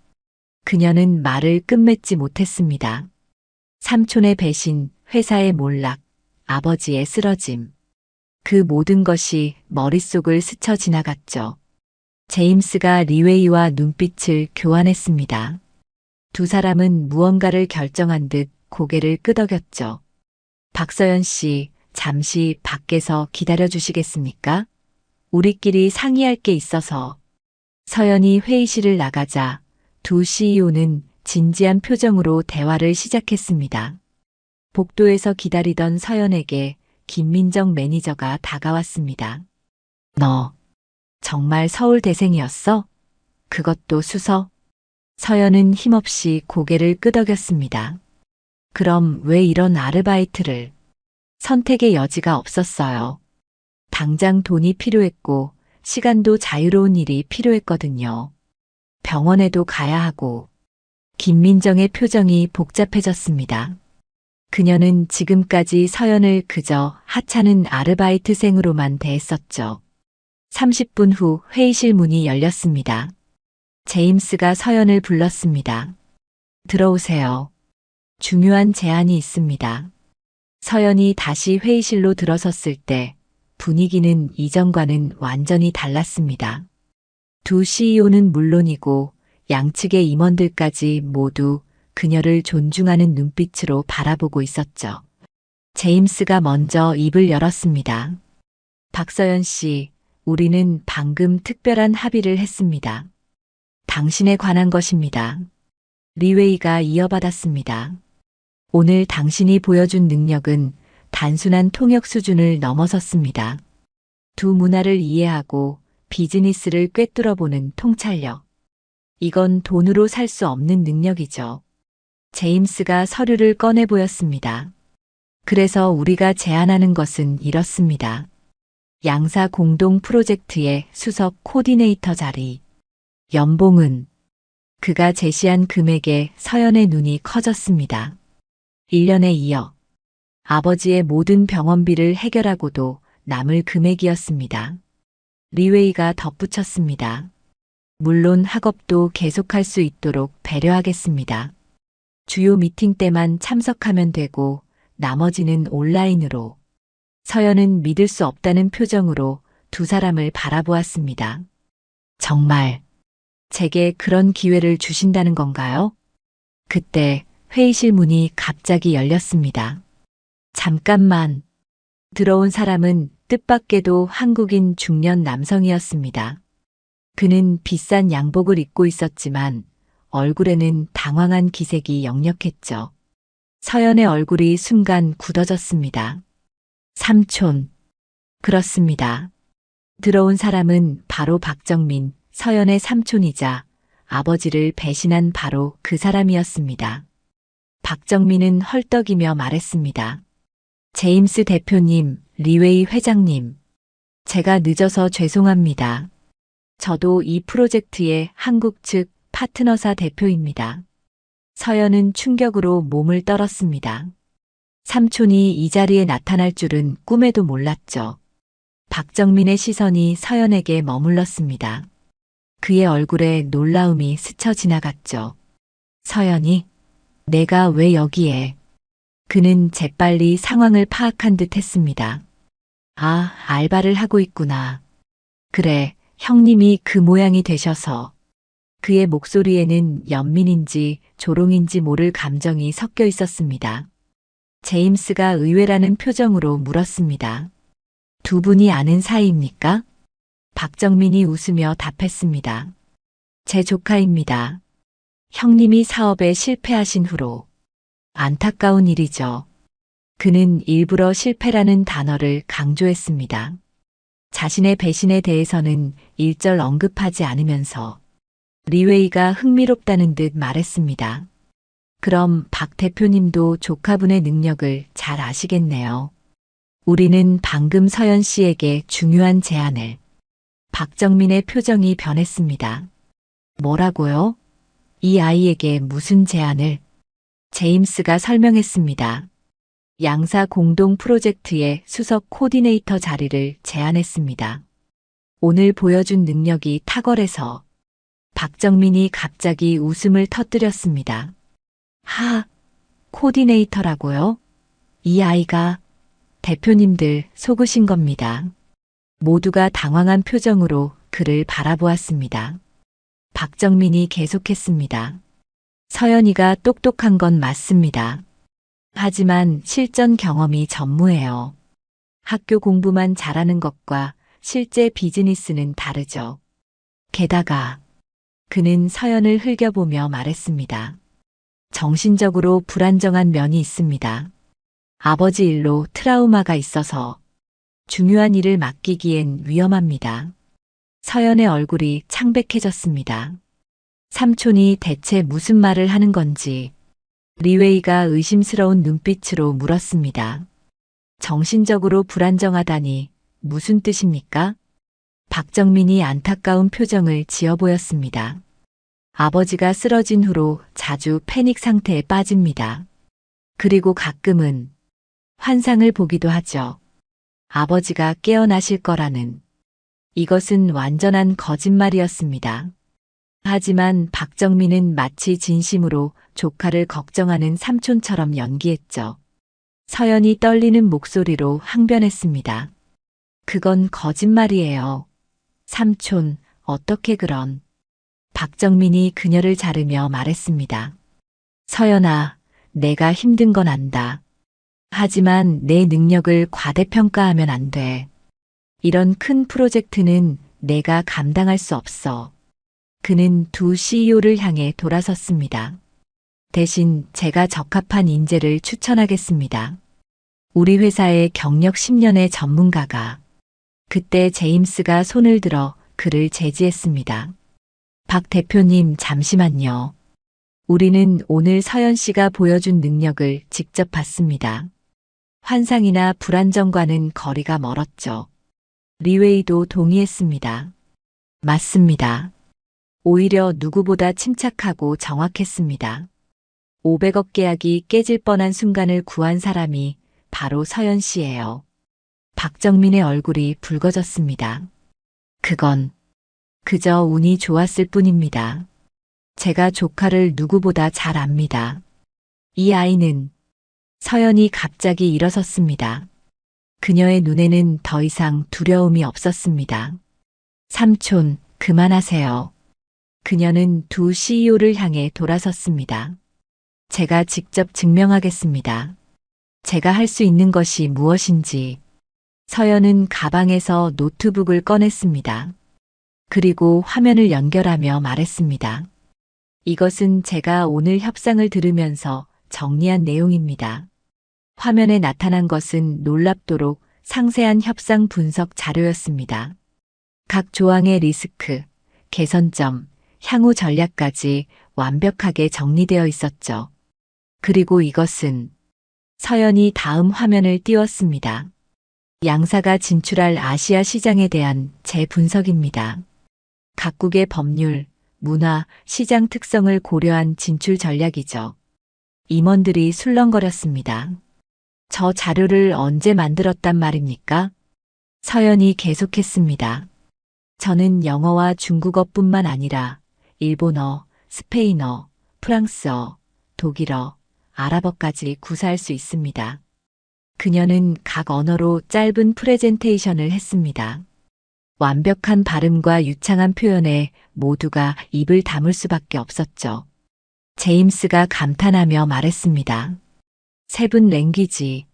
S1: 그녀는 말을 끝맺지 못했습니다. 삼촌의 배신, 회사의 몰락, 아버지의 쓰러짐. 그 모든 것이 머릿속을 스쳐 지나갔죠. 제임스가 리웨이와 눈빛을 교환했습니다. 두 사람은 무언가를 결정한 듯 고개를 끄덕였죠. 박서연 씨, 잠시 밖에서 기다려 주시겠습니까? 우리끼리 상의할 게 있어서. 서연이 회의실을 나가자 두 CEO는 진지한 표정으로 대화를 시작했습니다. 복도에서 기다리던 서연에게 김민정 매니저가 다가왔습니다. 너 정말 서울대생이었어? 그것도 수서? 서연은 힘없이 고개를 끄덕였습니다. 그럼 왜 이런 아르바이트를? 선택의 여지가 없었어요. 당장 돈이 필요했고 시간도 자유로운 일이 필요했거든요. 병원에도 가야 하고. 김민정의 표정이 복잡해졌습니다. 그녀는 지금까지 서연을 그저 하찮은 아르바이트생으로만 대했었죠. 30분 후 회의실 문이 열렸습니다. 제임스가 서연을 불렀습니다. 들어오세요. 중요한 제안이 있습니다. 서연이 다시 회의실로 들어섰을 때 분위기는 이전과는 완전히 달랐습니다. 두 CEO는 물론이고 양측의 임원들까지 모두 그녀를 존중하는 눈빛으로 바라보고 있었죠. 제임스가 먼저 입을 열었습니다. 박서연 씨, 우리는 방금 특별한 합의를 했습니다. 당신에 관한 것입니다. 리웨이가 이어받았습니다. 오늘 당신이 보여준 능력은 단순한 통역 수준을 넘어섰습니다. 두 문화를 이해하고 비즈니스를 꿰뚫어보는 통찰력. 이건 돈으로 살 수 없는 능력이죠. 제임스가 서류를 꺼내 보였습니다. 그래서 우리가 제안하는 것은 이렇습니다. 양사 공동 프로젝트의 수석 코디네이터 자리. 연봉은 그가 제시한 금액에 서연의 눈이 커졌습니다. 1년에 이어 아버지의 모든 병원비를 해결하고도 남을 금액이었습니다. 리웨이가 덧붙였습니다. 물론 학업도 계속할 수 있도록 배려하겠습니다. 주요 미팅 때만 참석하면 되고 나머지는 온라인으로. 서연은 믿을 수 없다는 표정으로 두 사람을 바라보았습니다. 정말 제게 그런 기회를 주신다는 건가요? 그때 회의실 문이 갑자기 열렸습니다. 잠깐만. 들어온 사람은 뜻밖에도 한국인 중년 남성이었습니다. 그는 비싼 양복을 입고 있었지만 얼굴에는 당황한 기색이 역력했죠. 서연의 얼굴이 순간 굳어졌습니다. 삼촌. 그렇습니다. 들어온 사람은 바로 박정민, 서연의 삼촌이자 아버지를 배신한 바로 그 사람이었습니다. 박정민은 헐떡이며 말했습니다. 제임스 대표님, 리웨이 회장님. 제가 늦어서 죄송합니다. 저도 이 프로젝트의 한국 측 파트너사 대표입니다. 서연은 충격으로 몸을 떨었습니다. 삼촌이 이 자리에 나타날 줄은 꿈에도 몰랐죠. 박정민의 시선이 서연에게 머물렀습니다. 그의 얼굴에 놀라움이 스쳐 지나갔죠. 서연이? 내가 왜 여기에? 그는 재빨리 상황을 파악한 듯 했습니다. 아, 알바를 하고 있구나. 그래, 형님이 그 모양이 되셔서. 그의 목소리에는 연민인지 조롱인지 모를 감정이 섞여 있었습니다. 제임스가 의외라는 표정으로 물었습니다. 두 분이 아는 사이입니까? 박정민이 웃으며 답했습니다. 제 조카입니다. 형님이 사업에 실패하신 후로. 안타까운 일이죠. 그는 일부러 실패라는 단어를 강조했습니다. 자신의 배신에 대해서는 일절 언급하지 않으면서 리웨이가 흥미롭다는 듯 말했습니다. 그럼 박 대표님도 조카분의 능력을 잘 아시겠네요. 우리는 방금 서연 씨에게 중요한 제안을. 박정민의 표정이 변했습니다. 뭐라고요? 이 아이에게 무슨 제안을? 제임스가 설명했습니다. 양사 공동 프로젝트의 수석 코디네이터 자리를 제안했습니다. 오늘 보여준 능력이 탁월해서 박정민이 갑자기 웃음을 터뜨렸습니다. 하, 코디네이터라고요? 이 아이가 대표님들 속으신 겁니다. 모두가 당황한 표정으로 그를 바라보았습니다. 박정민이 계속했습니다. 서연이가 똑똑한 건 맞습니다. 하지만 실전 경험이 전무해요. 학교 공부만 잘하는 것과 실제 비즈니스는 다르죠. 게다가 그는 서연을 흘겨보며 말했습니다. 정신적으로 불안정한 면이 있습니다. 아버지 일로 트라우마가 있어서 중요한 일을 맡기기엔 위험합니다. 서연의 얼굴이 창백해졌습니다. 삼촌이 대체 무슨 말을 하는 건지 리웨이가 의심스러운 눈빛으로 물었습니다. 정신적으로 불안정하다니 무슨 뜻입니까? 박정민이 안타까운 표정을 지어 보였습니다. 아버지가 쓰러진 후로 자주 패닉 상태에 빠집니다. 그리고 가끔은 환상을 보기도 하죠. 아버지가 깨어나실 거라는. 이것은 완전한 거짓말이었습니다. 하지만 박정민은 마치 진심으로 조카를 걱정하는 삼촌처럼 연기했죠. 서연이 떨리는 목소리로 항변했습니다. 그건 거짓말이에요. 삼촌, 어떻게 그런. 박정민이 그녀를 자르며 말했습니다. 서연아, 내가 힘든 건 안다. 하지만 내 능력을 과대평가하면 안 돼. 이런 큰 프로젝트는 내가 감당할 수 없어. 그는 두 CEO를 향해 돌아섰습니다. 대신 제가 적합한 인재를 추천하겠습니다. 우리 회사의 경력 10년의 전문가가. 그때 제임스가 손을 들어 그를 제지했습니다. 박 대표님, 잠시만요. 우리는 오늘 서연 씨가 보여준 능력을 직접 봤습니다. 환상이나 불안정과는 거리가 멀었죠. 리웨이도 동의했습니다. 맞습니다. 오히려 누구보다 침착하고 정확했습니다. 500억 계약이 깨질 뻔한 순간을 구한 사람이 바로 서연 씨예요. 박정민의 얼굴이 붉어졌습니다. 그건 그저 운이 좋았을 뿐입니다. 제가 조카를 누구보다 잘 압니다. 이 아이는. 서연이 갑자기 일어섰습니다. 그녀의 눈에는 더 이상 두려움이 없었습니다. 삼촌, 그만하세요. 그녀는 두 CEO를 향해 돌아섰습니다. 제가 직접 증명하겠습니다. 제가 할 수 있는 것이 무엇인지. 서연은 가방에서 노트북을 꺼냈습니다. 그리고 화면을 연결하며 말했습니다. 이것은 제가 오늘 협상을 들으면서 정리한 내용입니다. 화면에 나타난 것은 놀랍도록 상세한 협상 분석 자료였습니다. 각 조항의 리스크, 개선점, 향후 전략까지 완벽하게 정리되어 있었죠. 그리고 이것은 서연이 다음 화면을 띄웠습니다. 양사가 진출할 아시아 시장에 대한 재분석입니다. 각국의 법률, 문화, 시장 특성을 고려한 진출 전략이죠. 임원들이 술렁거렸습니다. 저 자료를 언제 만들었단 말입니까? 서연이 계속했습니다. 저는 영어와 중국어뿐만 아니라 일본어, 스페인어, 프랑스어, 독일어, 아랍어까지 구사할 수 있습니다. 그녀는 각 언어로 짧은 프레젠테이션을 했습니다. 완벽한 발음과 유창한 표현에 모두가 입을 다물 수밖에 없었죠. 제임스가 감탄하며 말했습니다. 7 랭귀지,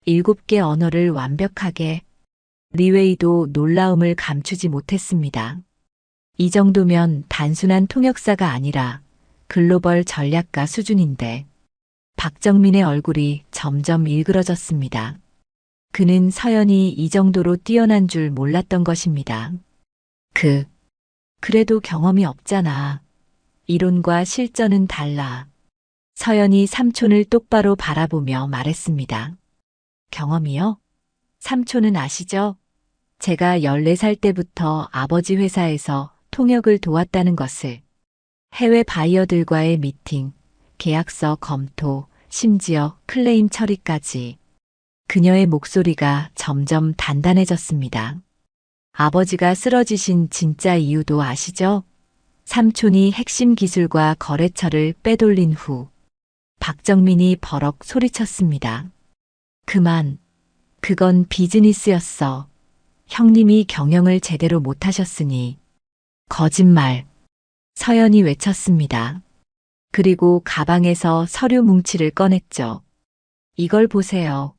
S1: 7개 언어를 완벽하게. 리웨이도 놀라움을 감추지 못했습니다. 이 정도면 단순한 통역사가 아니라 글로벌 전략가 수준인데. 박정민의 얼굴이 점점 일그러졌습니다. 그는 서연이 이 정도로 뛰어난 줄 몰랐던 것입니다. 그래도 경험이 없잖아. 이론과 실전은 달라. 서연이 삼촌을 똑바로 바라보며 말했습니다. 경험이요? 삼촌은 아시죠? 제가 14살 때부터 아버지 회사에서 통역을 도왔다는 것을. 해외 바이어들과의 미팅, 계약서 검토, 심지어 클레임 처리까지. 그녀의 목소리가 점점 단단해졌습니다. 아버지가 쓰러지신 진짜 이유도 아시죠? 삼촌이 핵심 기술과 거래처를 빼돌린 후 박정민이 버럭 소리쳤습니다. 그만. 그건 비즈니스였어. 형님이 경영을 제대로 못하셨으니. 거짓말. 서연이 외쳤습니다. 그리고 가방에서 서류 뭉치를 꺼냈죠. 이걸 보세요.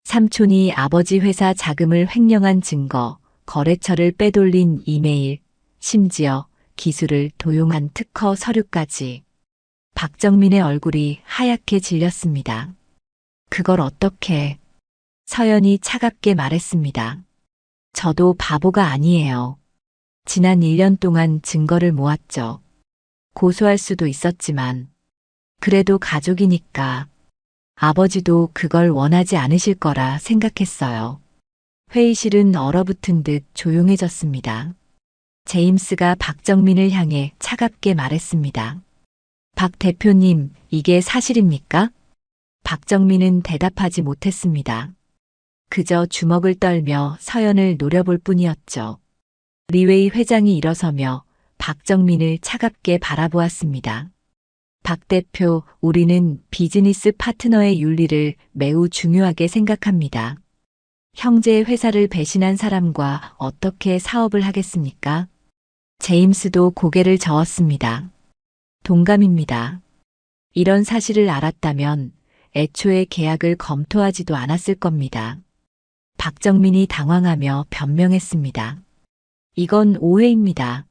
S1: 삼촌이 아버지 회사 자금을 횡령한 증거, 거래처를 빼돌린 이메일, 심지어 기술을 도용한 특허 서류까지. 박정민의 얼굴이 하얗게 질렸습니다. 그걸 어떻게? 서연이 차갑게 말했습니다. 저도 바보가 아니에요. 지난 1년 동안 증거를 모았죠. 고소할 수도 있었지만, 그래도 가족이니까 아버지도 그걸 원하지 않으실 거라 생각했어요. 회의실은 얼어붙은 듯 조용해졌습니다. 제임스가 박정민을 향해 차갑게 말했습니다. 박 대표님, 이게 사실입니까? 박정민은 대답하지 못했습니다. 그저 주먹을 떨며 서연을 노려볼 뿐이었죠. 리웨이 회장이 일어서며 박정민을 차갑게 바라보았습니다. 박 대표, 우리는 비즈니스 파트너의 윤리를 매우 중요하게 생각합니다. 형제의 회사를 배신한 사람과 어떻게 사업을 하겠습니까? 제임스도 고개를 저었습니다. 동감입니다. 이런 사실을 알았다면 애초에 계약을 검토하지도 않았을 겁니다. 박정민이 당황하며 변명했습니다. 이건 오해입니다.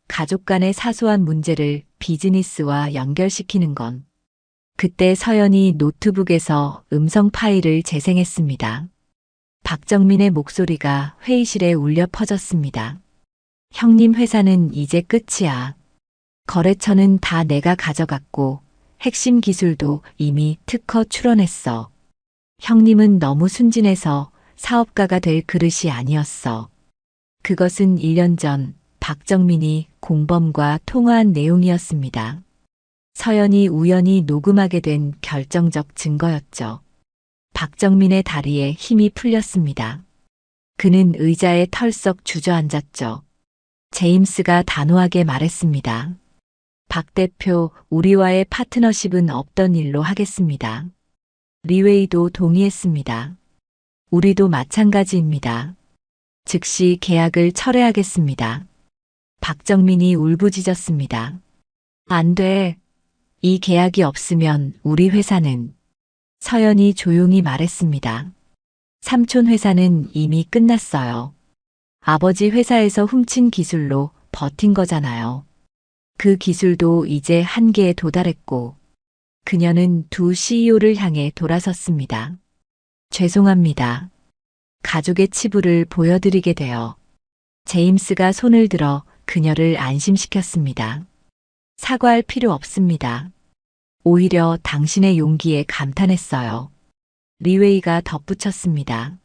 S1: 가족 간의 사소한 문제를 비즈니스와 연결시키는 건. 그때 서연이 노트북에서 음성 파일을 재생했습니다. 박정민의 목소리가 회의실에 울려 퍼졌습니다. 형님 회사는 이제 끝이야. 거래처는 다 내가 가져갔고 핵심 기술도 이미 특허 출원했어. 형님은 너무 순진해서 사업가가 될 그릇이 아니었어. 그것은 1년 전 박정민이 공범과 통화한 내용이었습니다. 서연이 우연히 녹음하게 된 결정적 증거였죠. 박정민의 다리에 힘이 풀렸습니다. 그는 의자에 털썩 주저앉았죠. 제임스가 단호하게 말했습니다. 박 대표, 우리와의 파트너십은 없던 일로 하겠습니다. 리웨이도 동의했습니다. 우리도 마찬가지입니다. 즉시 계약을 철회하겠습니다. 박정민이 울부짖었습니다. 안 돼. 이 계약이 없으면 우리 회사는. 서연이 조용히 말했습니다. 삼촌 회사는 이미 끝났어요. 아버지 회사에서 훔친 기술로 버틴 거잖아요. 그 기술도 이제 한계에 도달했고, 그녀는 두 CEO를 향해 돌아섰습니다. 죄송합니다. 가족의 치부를 보여드리게 되어. 제임스가 손을 들어 그녀를 안심시켰습니다. 사과할 필요 없습니다. 오히려 당신의 용기에 감탄했어요. 리웨이가 덧붙였습니다.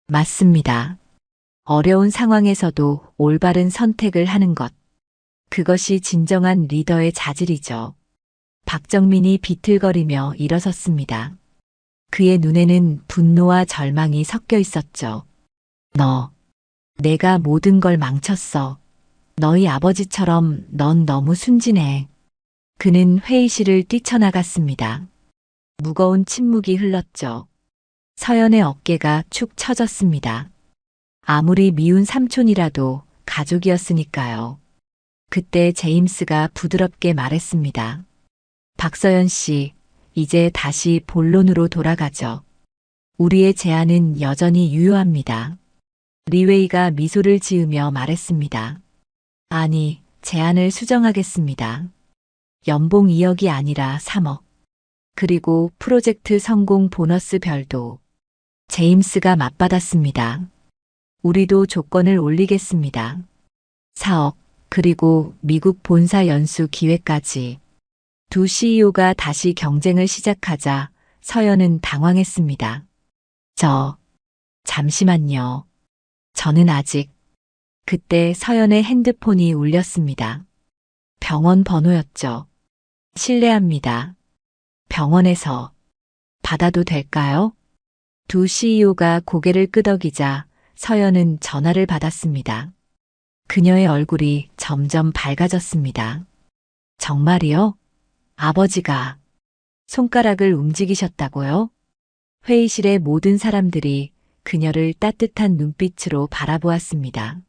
S1: 맞습니다. 어려운 상황에서도 올바른 선택을 하는 것. 그것이 진정한 리더의 자질이죠. 박정민이 비틀거리며 일어섰습니다. 그의 눈에는 분노와 절망이 섞여 있었죠. 내가 모든 걸 망쳤어. 너희 아버지처럼 넌 너무 순진해. 그는 회의실을 뛰쳐나갔습니다. 무거운 침묵이 흘렀죠. 서연의 어깨가 축 처졌습니다. 아무리 미운 삼촌이라도 가족이었으니까요. 그때 제임스가 부드럽게 말했습니다. 박서연 씨, 이제 다시 본론으로 돌아가죠. 우리의 제안은 여전히 유효합니다. 리웨이가 미소를 지으며 말했습니다. 아니, 제안을 수정하겠습니다. 연봉 2억이 아니라 3억. 그리고 프로젝트 성공 보너스 별도. 제임스가 맞받았습니다. 우리도 조건을 올리겠습니다. 4억, 그리고 미국 본사 연수 기회까지. 두 CEO가 다시 경쟁을 시작하자 서연은 당황했습니다. 잠시만요. 저는 아직. 그때 서연의 핸드폰이 울렸습니다. 병원 번호였죠. 실례합니다. 병원에서. 받아도 될까요? 두 CEO가 고개를 끄덕이자 서연은 전화를 받았습니다. 그녀의 얼굴이 점점 밝아졌습니다. 정말이요? 아버지가 손가락을 움직이셨다고요? 회의실의 모든 사람들이 그녀를 따뜻한 눈빛으로 바라보았습니다.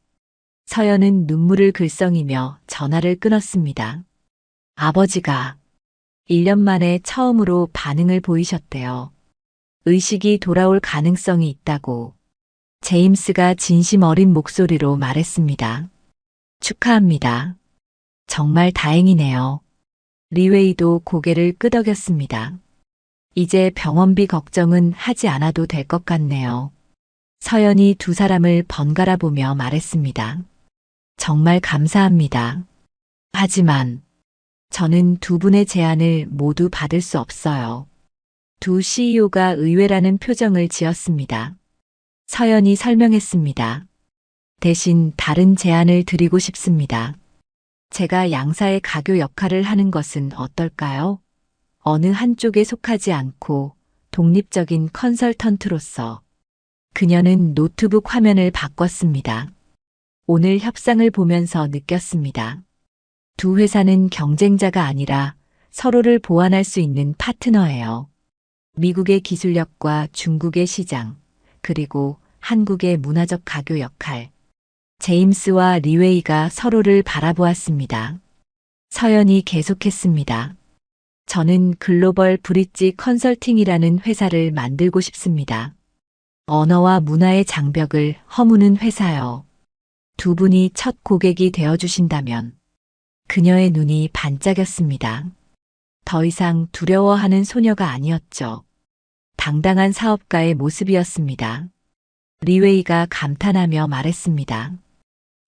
S1: 서연은 눈물을 글썽이며 전화를 끊었습니다. 아버지가 1년 만에 처음으로 반응을 보이셨대요. 의식이 돌아올 가능성이 있다고 제임스가 진심 어린 목소리로 말했습니다. 축하합니다. 정말 다행이네요. 리웨이도 고개를 끄덕였습니다. 이제 병원비 걱정은 하지 않아도 될 것 같네요. 서연이 두 사람을 번갈아 보며 말했습니다. 정말 감사합니다. 하지만 저는 두 분의 제안을 모두 받을 수 없어요. 두 CEO가 의외라는 표정을 지었습니다. 서연이 설명했습니다. 대신 다른 제안을 드리고 싶습니다. 제가 양사의 가교 역할을 하는 것은 어떨까요? 어느 한쪽에 속하지 않고 독립적인 컨설턴트로서. 그녀는 노트북 화면을 바꿨습니다. 오늘 협상을 보면서 느꼈습니다. 두 회사는 경쟁자가 아니라 서로를 보완할 수 있는 파트너예요. 미국의 기술력과 중국의 시장, 그리고 한국의 문화적 가교 역할. 제임스와 리웨이가 서로를 바라보았습니다. 서연이 계속했습니다. 저는 글로벌 브릿지 컨설팅이라는 회사를 만들고 싶습니다. 언어와 문화의 장벽을 허무는 회사요. 두 분이 첫 고객이 되어주신다면. 그녀의 눈이 반짝였습니다. 더 이상 두려워하는 소녀가 아니었죠. 당당한 사업가의 모습이었습니다. 리웨이가 감탄하며 말했습니다.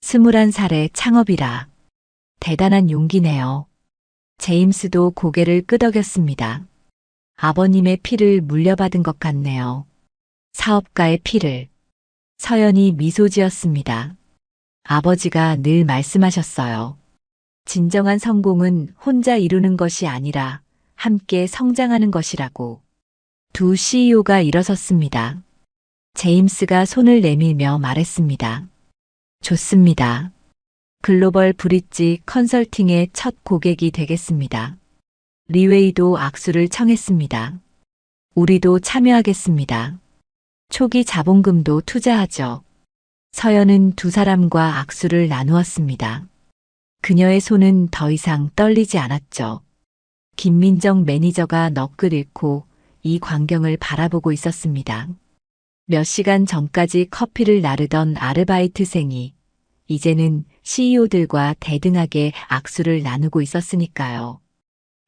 S1: 21살의 창업이라. 대단한 용기네요. 제임스도 고개를 끄덕였습니다. 아버님의 피를 물려받은 것 같네요. 사업가의 피를. 서연이 미소 지었습니다. 아버지가 늘 말씀하셨어요. 진정한 성공은 혼자 이루는 것이 아니라 함께 성장하는 것이라고. 두 CEO가 일어섰습니다. 제임스가 손을 내밀며 말했습니다. 좋습니다. 글로벌 브릿지 컨설팅의 첫 고객이 되겠습니다. 리웨이도 악수를 청했습니다. 우리도 참여하겠습니다. 초기 자본금도 투자하죠. 서연은 두 사람과 악수를 나누었습니다. 그녀의 손은 더 이상 떨리지 않았죠. 김민정 매니저가 넋을 잃고 이 광경을 바라보고 있었습니다. 몇 시간 전까지 커피를 나르던 아르바이트생이 이제는 CEO들과 대등하게 악수를 나누고 있었으니까요.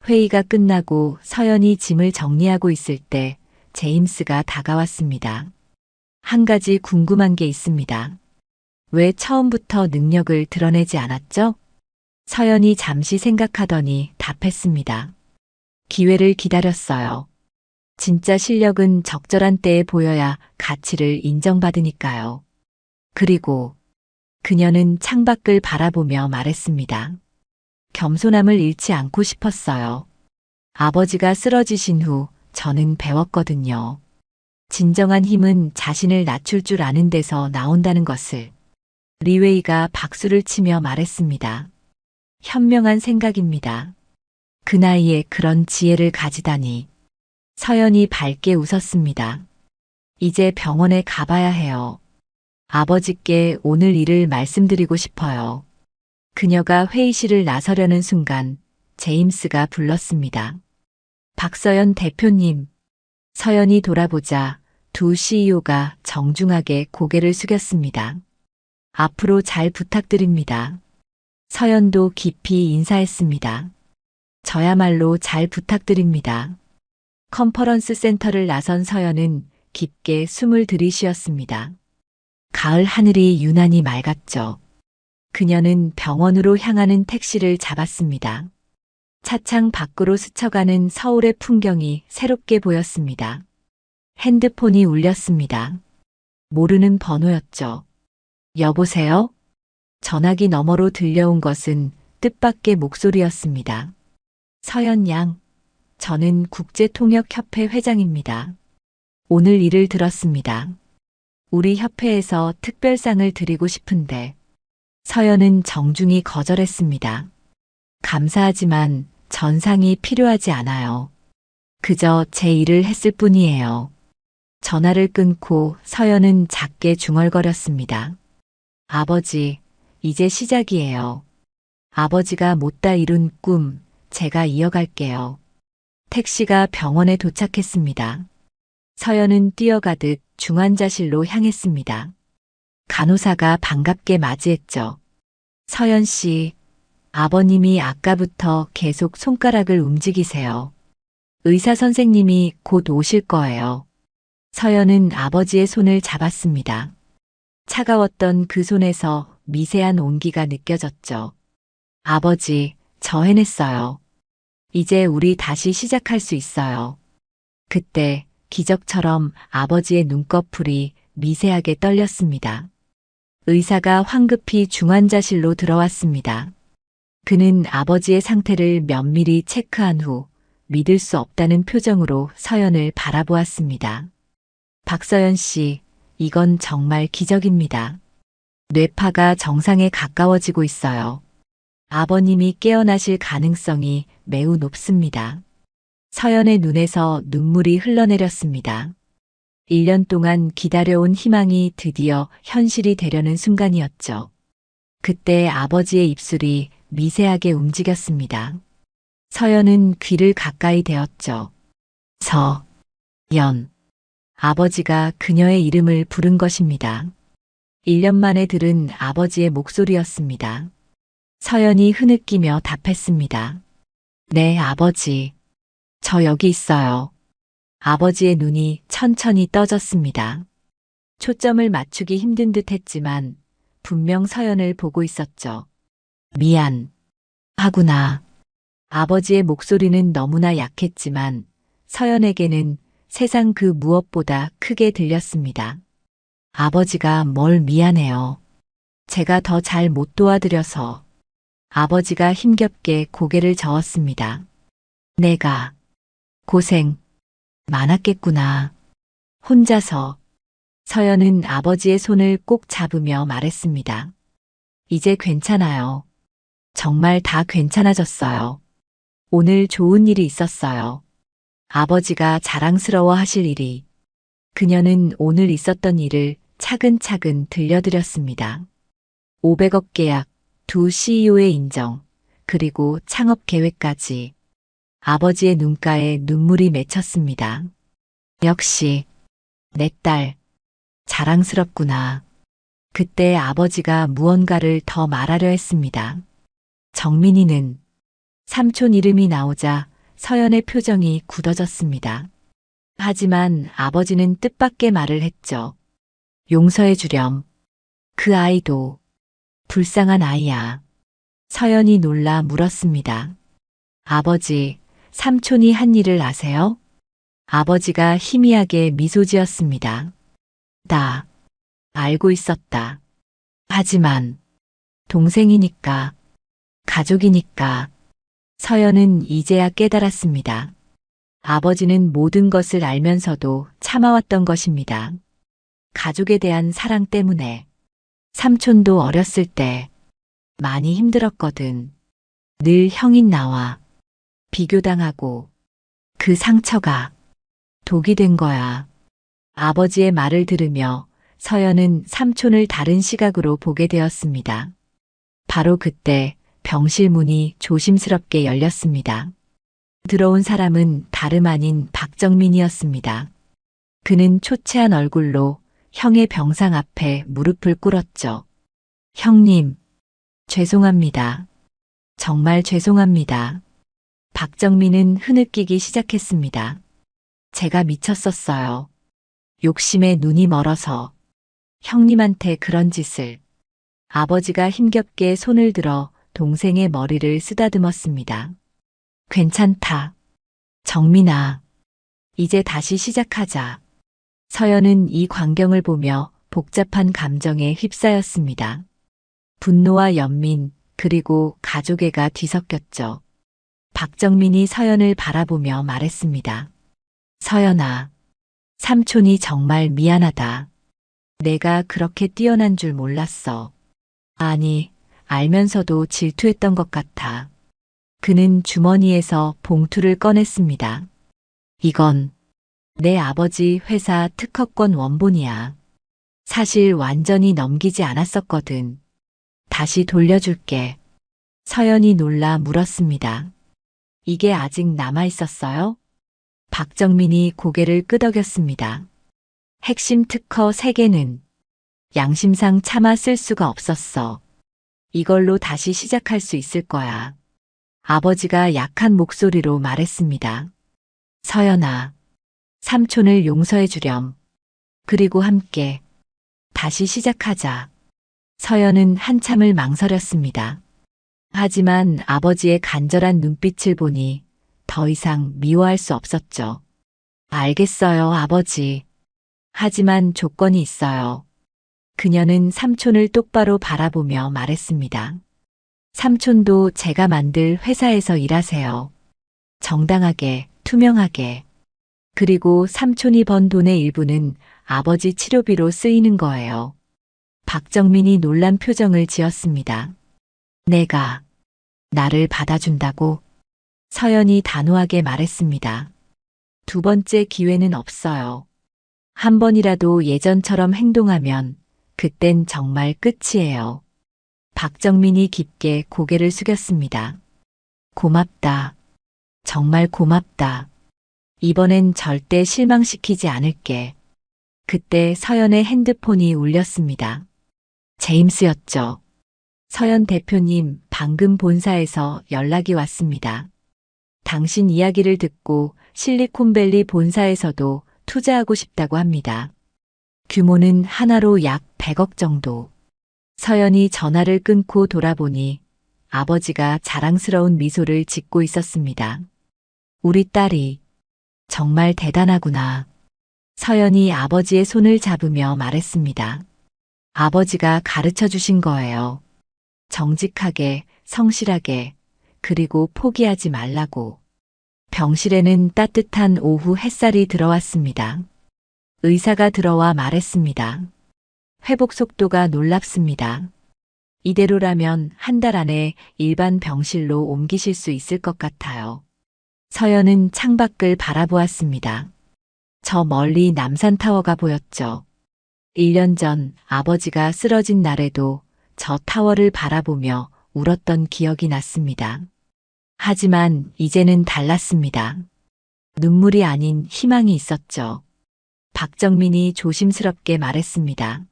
S1: 회의가 끝나고 서연이 짐을 정리하고 있을 때 제임스가 다가왔습니다. 한 가지 궁금한 게 있습니다. 왜 처음부터 능력을 드러내지 않았죠? 서연이 잠시 생각하더니 답했습니다. 기회를 기다렸어요. 진짜 실력은 적절한 때에 보여야 가치를 인정받으니까요. 그리고 그녀는 창밖을 바라보며 말했습니다. 겸손함을 잃지 않고 싶었어요. 아버지가 쓰러지신 후 저는 배웠거든요. 진정한 힘은 자신을 낮출 줄 아는 데서 나온다는 것을. 리웨이가 박수를 치며 말했습니다. 현명한 생각입니다. 그 나이에 그런 지혜를 가지다니. 서연이 밝게 웃었습니다. 이제 병원에 가봐야 해요. 아버지께 오늘 일을 말씀드리고 싶어요. 그녀가 회의실을 나서려는 순간 제임스가 불렀습니다. 박서연 대표님. 서연이 돌아보자 두 CEO가 정중하게 고개를 숙였습니다. 앞으로 잘 부탁드립니다. 서연도 깊이 인사했습니다. 저야말로 잘 부탁드립니다. 컨퍼런스 센터를 나선 서연은 깊게 숨을 들이쉬었습니다. 가을 하늘이 유난히 맑았죠. 그녀는 병원으로 향하는 택시를 잡았습니다. 차창 밖으로 스쳐가는 서울의 풍경이 새롭게 보였습니다. 핸드폰이 울렸습니다. 모르는 번호였죠. 여보세요? 전화기 너머로 들려온 것은 뜻밖의 목소리였습니다. 서연 양, 저는 국제통역협회 회장입니다. 오늘 일을 들었습니다. 우리 협회에서 특별상을 드리고 싶은데 서연은 정중히 거절했습니다. 감사하지만 전상이 필요하지 않아요. 그저 제 일을 했을 뿐이에요. 전화를 끊고 서연은 작게 중얼거렸습니다. 아버지, 이제 시작이에요. 아버지가 못다 이룬 꿈, 제가 이어갈게요. 택시가 병원에 도착했습니다. 서연은 뛰어가듯 중환자실로 향했습니다. 간호사가 반갑게 맞이했죠. 서연 씨, 아버님이 아까부터 계속 손가락을 움직이세요. 의사 선생님이 곧 오실 거예요. 서연은 아버지의 손을 잡았습니다. 차가웠던 그 손에서 미세한 온기가 느껴졌죠. 아버지, 저 해냈어요. 이제 우리 다시 시작할 수 있어요. 그때 기적처럼 아버지의 눈꺼풀이 미세하게 떨렸습니다. 의사가 황급히 중환자실로 들어왔습니다. 그는 아버지의 상태를 면밀히 체크한 후 믿을 수 없다는 표정으로 서연을 바라보았습니다. 박서연 씨, 이건 정말 기적입니다. 뇌파가 정상에 가까워지고 있어요. 아버님이 깨어나실 가능성이 매우 높습니다. 서연의 눈에서 눈물이 흘러내렸습니다. 1년 동안 기다려온 희망이 드디어 현실이 되려는 순간이었죠. 그때 아버지의 입술이 미세하게 움직였습니다. 서연은 귀를 가까이 대었죠. 연. 아버지가 그녀의 이름을 부른 것입니다. 1년 만에 들은 아버지의 목소리였습니다. 서연이 흐느끼며 답했습니다. 네, 아버지. 저 여기 있어요. 아버지의 눈이 천천히 떠졌습니다. 초점을 맞추기 힘든 듯 했지만 분명 서연을 보고 있었죠. 미안. 하구나. 아버지의 목소리는 너무나 약했지만 서연에게는 세상 그 무엇보다 크게 들렸습니다. 아버지가 뭘 미안해요. 제가 더 잘 못 도와드려서. 아버지가 힘겹게 고개를 저었습니다. 내가 고생 많았겠구나. 혼자서. 서연은 아버지의 손을 꼭 잡으며 말했습니다. 이제 괜찮아요. 정말 다 괜찮아졌어요. 오늘 좋은 일이 있었어요. 아버지가 자랑스러워 하실 일이. 그녀는 오늘 있었던 일을 차근차근 들려드렸습니다. 500억 계약, 2 CEO의 인정, 그리고 창업 계획까지. 아버지의 눈가에 눈물이 맺혔습니다. 역시 내 딸 자랑스럽구나. 그때 아버지가 무언가를 더 말하려 했습니다. 정민이는 삼촌 이름이 나오자 서연의 표정이 굳어졌습니다. 하지만 아버지는 뜻밖의 말을 했죠. 용서해 주렴. 그 아이도 불쌍한 아이야. 서연이 놀라 물었습니다. 아버지, 삼촌이 한 일을 아세요? 아버지가 희미하게 미소 지었습니다. 나 알고 있었다. 하지만 동생이니까, 가족이니까. 서연은 이제야 깨달았습니다. 아버지는 모든 것을 알면서도 참아왔던 것입니다. 가족에 대한 사랑 때문에. 삼촌도 어렸을 때 많이 힘들었거든. 늘 형인 나와 비교당하고 그 상처가 독이 된 거야. 아버지의 말을 들으며 서연은 삼촌을 다른 시각으로 보게 되었습니다. 바로 그때 병실 문이 조심스럽게 열렸습니다. 들어온 사람은 다름 아닌 박정민이었습니다. 그는 초췌한 얼굴로 형의 병상 앞에 무릎을 꿇었죠. 형님, 죄송합니다. 정말 죄송합니다. 박정민은 흐느끼기 시작했습니다. 제가 미쳤었어요. 욕심에 눈이 멀어서 형님한테 그런 짓을. 아버지가 힘겹게 손을 들어 동생의 머리를 쓰다듬었습니다. 괜찮다. 정민아, 이제 다시 시작하자. 서연은 이 광경을 보며 복잡한 감정에 휩싸였습니다. 분노와 연민, 그리고 가족애가 뒤섞였죠. 박정민이 서연을 바라보며 말했습니다. 서연아, 삼촌이 정말 미안하다. 내가 그렇게 뛰어난 줄 몰랐어. 아니, 알면서도 질투했던 것 같아. 그는 주머니에서 봉투를 꺼냈습니다. 이건 내 아버지 회사 특허권 원본이야. 사실 완전히 넘기지 않았었거든. 다시 돌려줄게. 서연이 놀라 물었습니다. 이게 아직 남아 있었어요? 박정민이 고개를 끄덕였습니다. 핵심 특허 3개는 양심상 차마 쓸 수가 없었어. 이걸로 다시 시작할 수 있을 거야. 아버지가 약한 목소리로 말했습니다. 서연아, 삼촌을 용서해 주렴. 그리고 함께 다시 시작하자. 서연은 한참을 망설였습니다. 하지만 아버지의 간절한 눈빛을 보니 더 이상 미워할 수 없었죠. 알겠어요, 아버지. 하지만 조건이 있어요. 그녀는 삼촌을 똑바로 바라보며 말했습니다. 삼촌도 제가 만들 회사에서 일하세요. 정당하게, 투명하게. 그리고 삼촌이 번 돈의 일부는 아버지 치료비로 쓰이는 거예요. 박정민이 놀란 표정을 지었습니다. 내가 나를 받아준다고? 서연이 단호하게 말했습니다. 2번째 기회는 없어요. 한 번이라도 예전처럼 행동하면 그땐 정말 끝이에요. 박정민이 깊게 고개를 숙였습니다. 고맙다. 정말 고맙다. 이번엔 절대 실망시키지 않을게. 그때 서연의 핸드폰이 울렸습니다. 제임스였죠. 서연 대표님, 방금 본사에서 연락이 왔습니다. 당신 이야기를 듣고 실리콘밸리 본사에서도 투자하고 싶다고 합니다. 규모는 하나로 약 100억 정도. 서연이 전화를 끊고 돌아보니 아버지가 자랑스러운 미소를 짓고 있었습니다. 우리 딸이 정말 대단하구나. 서연이 아버지의 손을 잡으며 말했습니다. 아버지가 가르쳐 주신 거예요. 정직하게, 성실하게, 그리고 포기하지 말라고. 병실에는 따뜻한 오후 햇살이 들어왔습니다. 의사가 들어와 말했습니다. 회복 속도가 놀랍습니다. 이대로라면 한 달 안에 일반 병실로 옮기실 수 있을 것 같아요. 서연은 창밖을 바라보았습니다. 저 멀리 남산타워가 보였죠. 1년 전 아버지가 쓰러진 날에도 저 타워를 바라보며 울었던 기억이 났습니다. 하지만 이제는 달랐습니다. 눈물이 아닌 희망이 있었죠. 박정민이 조심스럽게 말했습니다.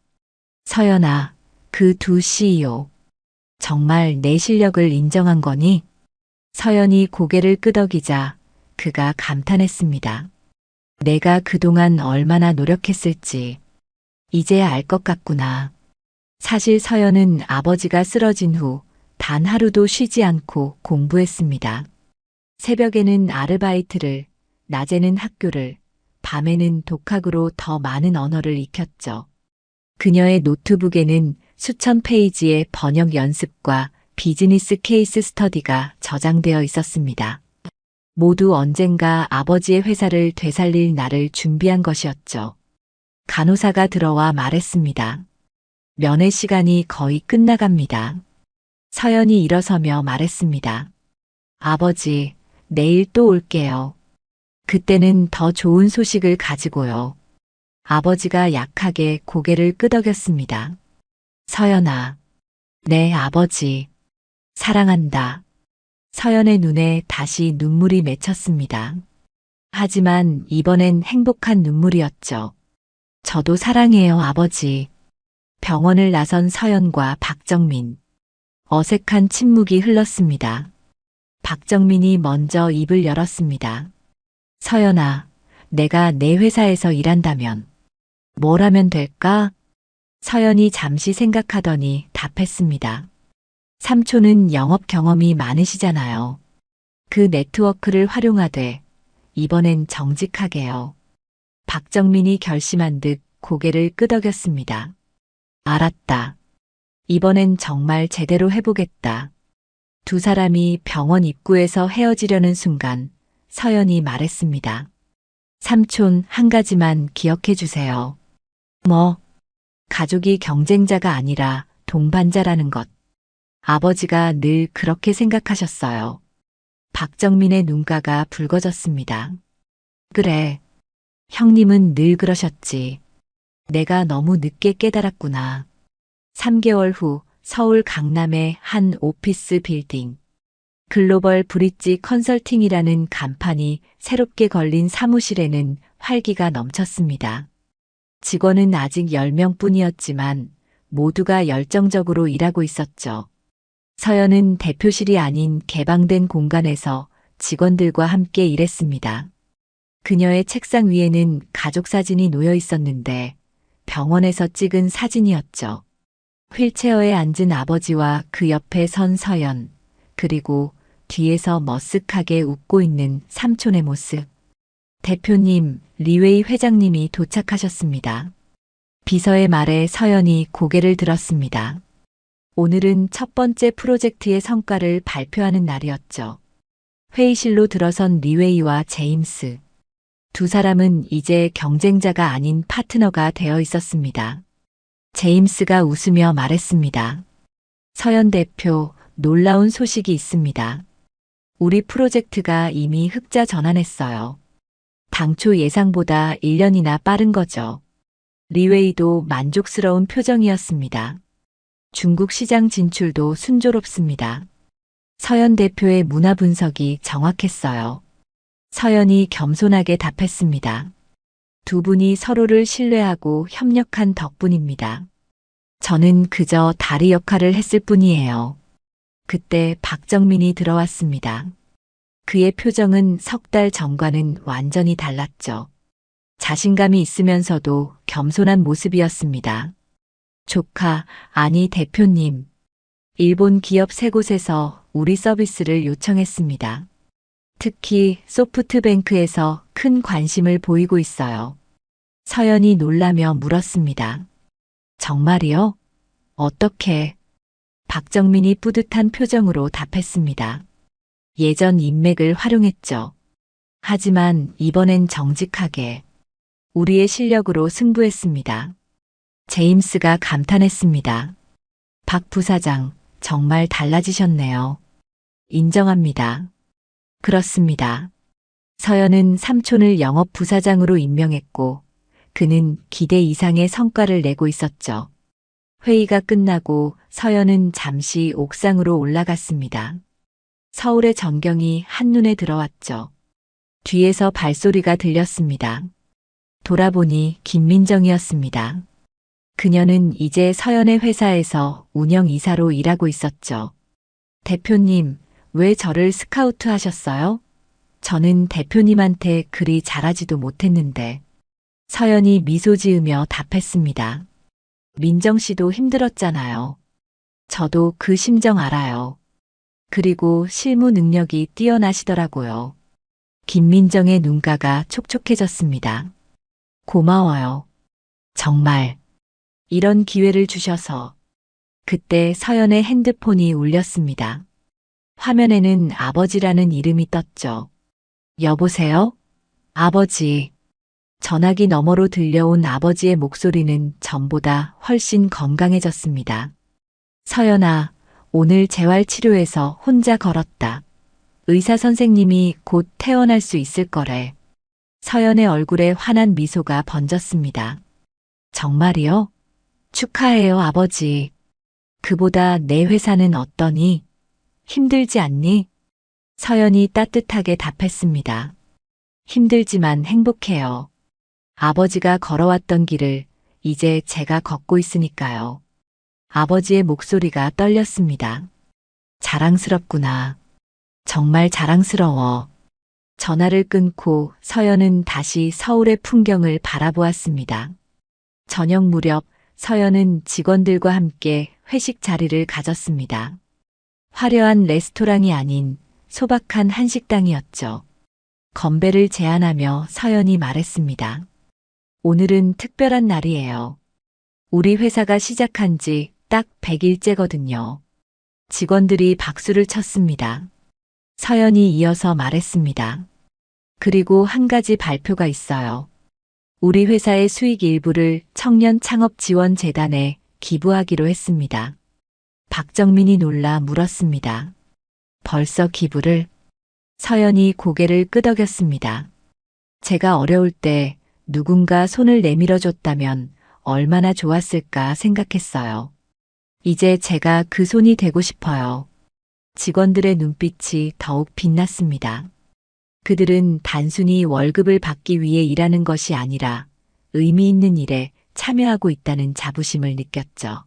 S1: 서연아, 그 2 CEO. 정말 내 실력을 인정한 거니? 서연이 고개를 끄덕이자 그가 감탄했습니다. 내가 그동안 얼마나 노력했을지 이제야 알 것 같구나. 사실 서연은 아버지가 쓰러진 후 단 하루도 쉬지 않고 공부했습니다. 새벽에는 아르바이트를, 낮에는 학교를, 밤에는 독학으로 더 많은 언어를 익혔죠. 그녀의 노트북에는 수천 페이지의 번역 연습과 비즈니스 케이스 스터디가 저장되어 있었습니다. 모두 언젠가 아버지의 회사를 되살릴 날을 준비한 것이었죠. 간호사가 들어와 말했습니다. 면회 시간이 거의 끝나갑니다. 서연이 일어서며 말했습니다. 아버지, 내일 또 올게요. 그때는 더 좋은 소식을 가지고요. 아버지가 약하게 고개를 끄덕였습니다. 서연아, 네 아버지, 사랑한다. 서연의 눈에 다시 눈물이 맺혔습니다. 하지만 이번엔 행복한 눈물이었죠. 저도 사랑해요 아버지. 병원을 나선 서연과 박정민. 어색한 침묵이 흘렀습니다. 박정민이 먼저 입을 열었습니다. 서연아, 내가 내 회사에서 일한다면 뭘 하면 될까? 서연이 잠시 생각하더니 답했습니다. 삼촌은 영업 경험이 많으시잖아요. 그 네트워크를 활용하되 이번엔 정직하게요. 박정민이 결심한 듯 고개를 끄덕였습니다. 알았다. 이번엔 정말 제대로 해보겠다. 2 사람이 병원 입구에서 헤어지려는 순간 서연이 말했습니다. 삼촌 한 가지만 기억해 주세요. 뭐? 가족이 경쟁자가 아니라 동반자라는 것. 아버지가 늘 그렇게 생각하셨어요. 박정민의 눈가가 붉어졌습니다. 그래. 형님은 늘 그러셨지. 내가 너무 늦게 깨달았구나. 3개월 후 서울 강남의 한 오피스 빌딩. 글로벌 브릿지 컨설팅이라는 간판이 새롭게 걸린 사무실에는 활기가 넘쳤습니다. 직원은 아직 10명뿐이었지만 모두가 열정적으로 일하고 있었죠. 서연은 대표실이 아닌 개방된 공간에서 직원들과 함께 일했습니다. 그녀의 책상 위에는 가족 사진이 놓여 있었는데 병원에서 찍은 사진이었죠. 휠체어에 앉은 아버지와 그 옆에 선 서연, 그리고 뒤에서 머쓱하게 웃고 있는 삼촌의 모습. 대표님, 리웨이 회장님이 도착하셨습니다. 비서의 말에 서연이 고개를 들었습니다. 오늘은 첫 번째 프로젝트의 성과를 발표하는 날이었죠. 회의실로 들어선 리웨이와 제임스. 두 사람은 이제 경쟁자가 아닌 파트너가 되어 있었습니다. 제임스가 웃으며 말했습니다. 서연 대표, 놀라운 소식이 있습니다. 우리 프로젝트가 이미 흑자 전환했어요. 당초 예상보다 1년이나 빠른 거죠. 리웨이도 만족스러운 표정이었습니다. 중국 시장 진출도 순조롭습니다. 서연 대표의 문화 분석이 정확했어요. 서연이 겸손하게 답했습니다. 두 분이 서로를 신뢰하고 협력한 덕분입니다. 저는 그저 다리 역할을 했을 뿐이에요. 그때 박정민이 들어왔습니다. 그의 표정은 석 달 전과는 완전히 달랐죠. 자신감이 있으면서도 겸손한 모습이었습니다. 조카, 아니 대표님. 일본 기업 3곳에서 우리 서비스를 요청했습니다. 특히 소프트뱅크에서 큰 관심을 보이고 있어요. 서연이 놀라며 물었습니다. 정말이요? 어떻게? 박정민이 뿌듯한 표정으로 답했습니다. 예전 인맥을 활용했죠. 하지만 이번엔 정직하게 우리의 실력으로 승부했습니다. 제임스가 감탄했습니다. 박 부사장, 정말 달라지셨네요. 인정합니다. 그렇습니다. 서연은 삼촌을 영업 부사장으로 임명했고 그는 기대 이상의 성과를 내고 있었죠. 회의가 끝나고 서연은 잠시 옥상으로 올라갔습니다. 서울의 전경이 한눈에 들어왔죠. 뒤에서 발소리가 들렸습니다. 돌아보니 김민정이었습니다. 그녀는 이제 서연의 회사에서 운영이사로 일하고 있었죠. 대표님, 왜 저를 스카우트 하셨어요? 저는 대표님한테 그리 잘하지도 못했는데. 서연이 미소 지으며 답했습니다. 민정 씨도 힘들었잖아요. 저도 그 심정 알아요. 그리고 실무 능력이 뛰어나시더라고요. 김민정의 눈가가 촉촉해졌습니다. 고마워요. 정말. 이런 기회를 주셔서. 그때 서연의 핸드폰이 울렸습니다. 화면에는 아버지라는 이름이 떴죠. 여보세요? 아버지. 전화기 너머로 들려온 아버지의 목소리는 전보다 훨씬 건강해졌습니다. 서연아, 오늘 재활치료에서 혼자 걸었다. 의사 선생님이 곧 퇴원할 수 있을 거래. 서연의 얼굴에 환한 미소가 번졌습니다. 정말이요? 축하해요, 아버지. 그보다 내 회사는 어떠니? 힘들지 않니? 서연이 따뜻하게 답했습니다. 힘들지만 행복해요. 아버지가 걸어왔던 길을 이제 제가 걷고 있으니까요. 아버지의 목소리가 떨렸습니다. 자랑스럽구나. 정말 자랑스러워. 전화를 끊고 서연은 다시 서울의 풍경을 바라보았습니다. 저녁 무렵 서연은 직원들과 함께 회식 자리를 가졌습니다. 화려한 레스토랑이 아닌 소박한 한식당이었죠. 건배를 제안하며 서연이 말했습니다. 오늘은 특별한 날이에요. 우리 회사가 시작한 지 딱 100일째거든요. 직원들이 박수를 쳤습니다. 서연이 이어서 말했습니다. 그리고 한 가지 발표가 있어요. 우리 회사의 수익 일부를 청년창업지원재단에 기부하기로 했습니다. 박정민이 놀라 물었습니다. 벌써 기부를? 서연이 고개를 끄덕였습니다. 제가 어려울 때 누군가 손을 내밀어 줬다면 얼마나 좋았을까 생각했어요. 이제 제가 그 손이 되고 싶어요. 직원들의 눈빛이 더욱 빛났습니다. 그들은 단순히 월급을 받기 위해 일하는 것이 아니라 의미 있는 일에 참여하고 있다는 자부심을 느꼈죠.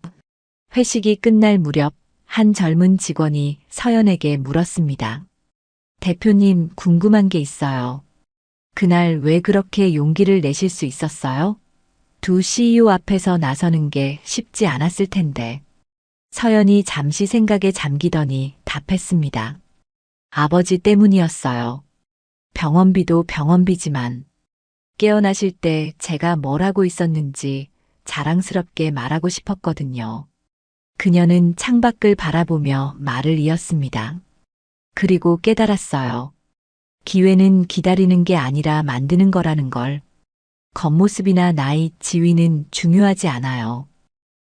S1: 회식이 끝날 무렵 한 젊은 직원이 서연에게 물었습니다. 대표님, 궁금한 게 있어요. 그날 왜 그렇게 용기를 내실 수 있었어요? 두 CEO 앞에서 나서는 게 쉽지 않았을 텐데. 서연이 잠시 생각에 잠기더니 답했습니다. 아버지 때문이었어요. 병원비도 병원비지만 깨어나실 때 제가 뭘 하고 있었는지 자랑스럽게 말하고 싶었거든요. 그녀는 창밖을 바라보며 말을 이었습니다. 그리고 깨달았어요. 기회는 기다리는 게 아니라 만드는 거라는 걸. 겉모습이나 나이, 지위는 중요하지 않아요.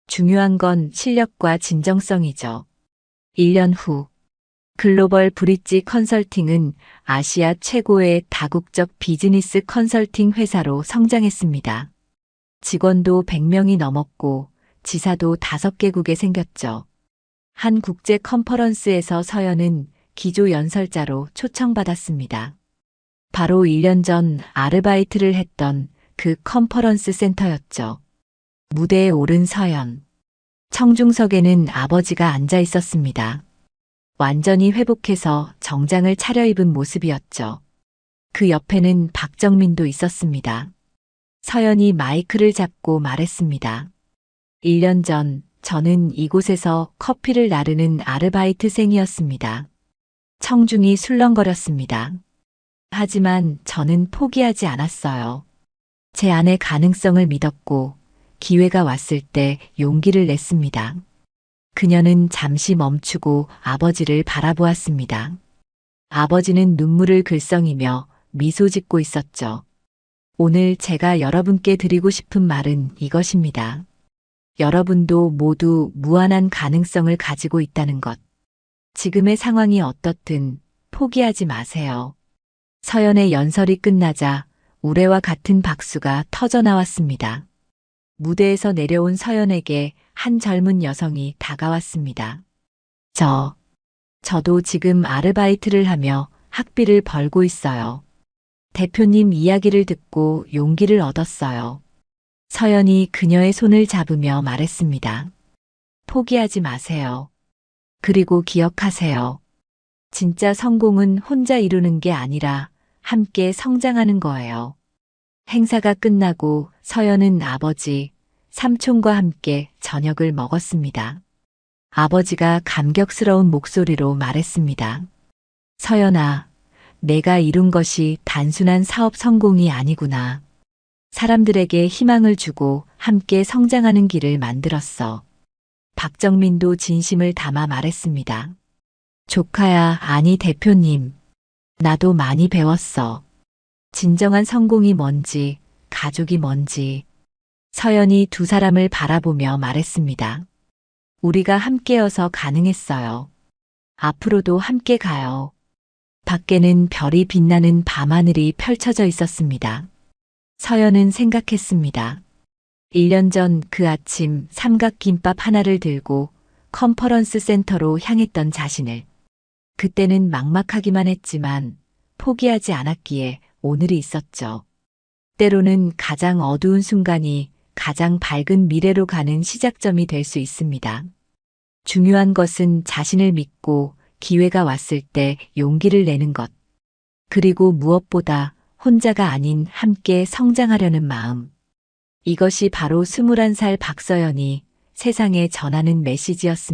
S1: 중요한 건 실력과 진정성이죠. 1년 후, 글로벌 브릿지 컨설팅은 아시아 최고의 다국적 비즈니스 컨설팅 회사로 성장했습니다. 직원도 100명이 넘었고 지사도 5개국에 생겼죠. 한 국제 컨퍼런스에서 서연은 기조 연설자로 초청받았습니다. 바로 1년 전 아르바이트를 했던 그 컨퍼런스 센터였죠. 무대에 오른 서연. 청중석에는 아버지가 앉아 있었습니다. 완전히 회복해서 정장을 차려입은 모습이었죠. 그 옆에는 박정민도 있었습니다. 서연이 마이크를 잡고 말했습니다. 1년 전 저는 이곳에서 커피를 나르는 아르바이트생이었습니다. 청중이 술렁거렸습니다. 하지만 저는 포기하지 않았어요. 제 안의 가능성을 믿었고 기회가 왔을 때 용기를 냈습니다. 그녀는 잠시 멈추고 아버지를 바라보았습니다. 아버지는 눈물을 글썽이며 미소 짓고 있었죠. 오늘 제가 여러분께 드리고 싶은 말은 이것입니다. 여러분도 모두 무한한 가능성을 가지고 있다는 것. 지금의 상황이 어떻든 포기하지 마세요. 서연의 연설이 끝나자 우레와 같은 박수가 터져 나왔습니다. 무대에서 내려온 서연에게 한 젊은 여성이 다가왔습니다. 저도 지금 아르바이트를 하며 학비를 벌고 있어요. 대표님 이야기를 듣고 용기를 얻었어요. 서연이 그녀의 손을 잡으며 말했습니다. 포기하지 마세요. 그리고 기억하세요. 진짜 성공은 혼자 이루는 게 아니라 함께 성장하는 거예요. 행사가 끝나고 서연은 아버지, 삼촌과 함께 저녁을 먹었습니다. 아버지가 감격스러운 목소리로 말했습니다. 서연아, 내가 이룬 것이 단순한 사업 성공이 아니구나. 사람들에게 희망을 주고 함께 성장하는 길을 만들었어. 박정민도 진심을 담아 말했습니다. 조카야, 아니 대표님. 나도 많이 배웠어. 진정한 성공이 뭔지, 가족이 뭔지. 서연이 두 사람을 바라보며 말했습니다. 우리가 함께여서 가능했어요. 앞으로도 함께 가요. 밖에는 별이 빛나는 밤하늘이 펼쳐져 있었습니다. 서연은 생각했습니다. 1년 전 그 아침 삼각김밥 하나를 들고 컨퍼런스 센터로 향했던 자신을. 그때는 막막하기만 했지만 포기하지 않았기에 오늘이 있었죠. 때로는 가장 어두운 순간이 가장 밝은 미래로 가는 시작점이 될 수 있습니다. 중요한 것은 자신을 믿고 기회가 왔을 때 용기를 내는 것. 그리고 무엇보다 혼자가 아닌 함께 성장하려는 마음. 이것이 바로 21살 박서연이 세상에 전하는 메시지였습니다.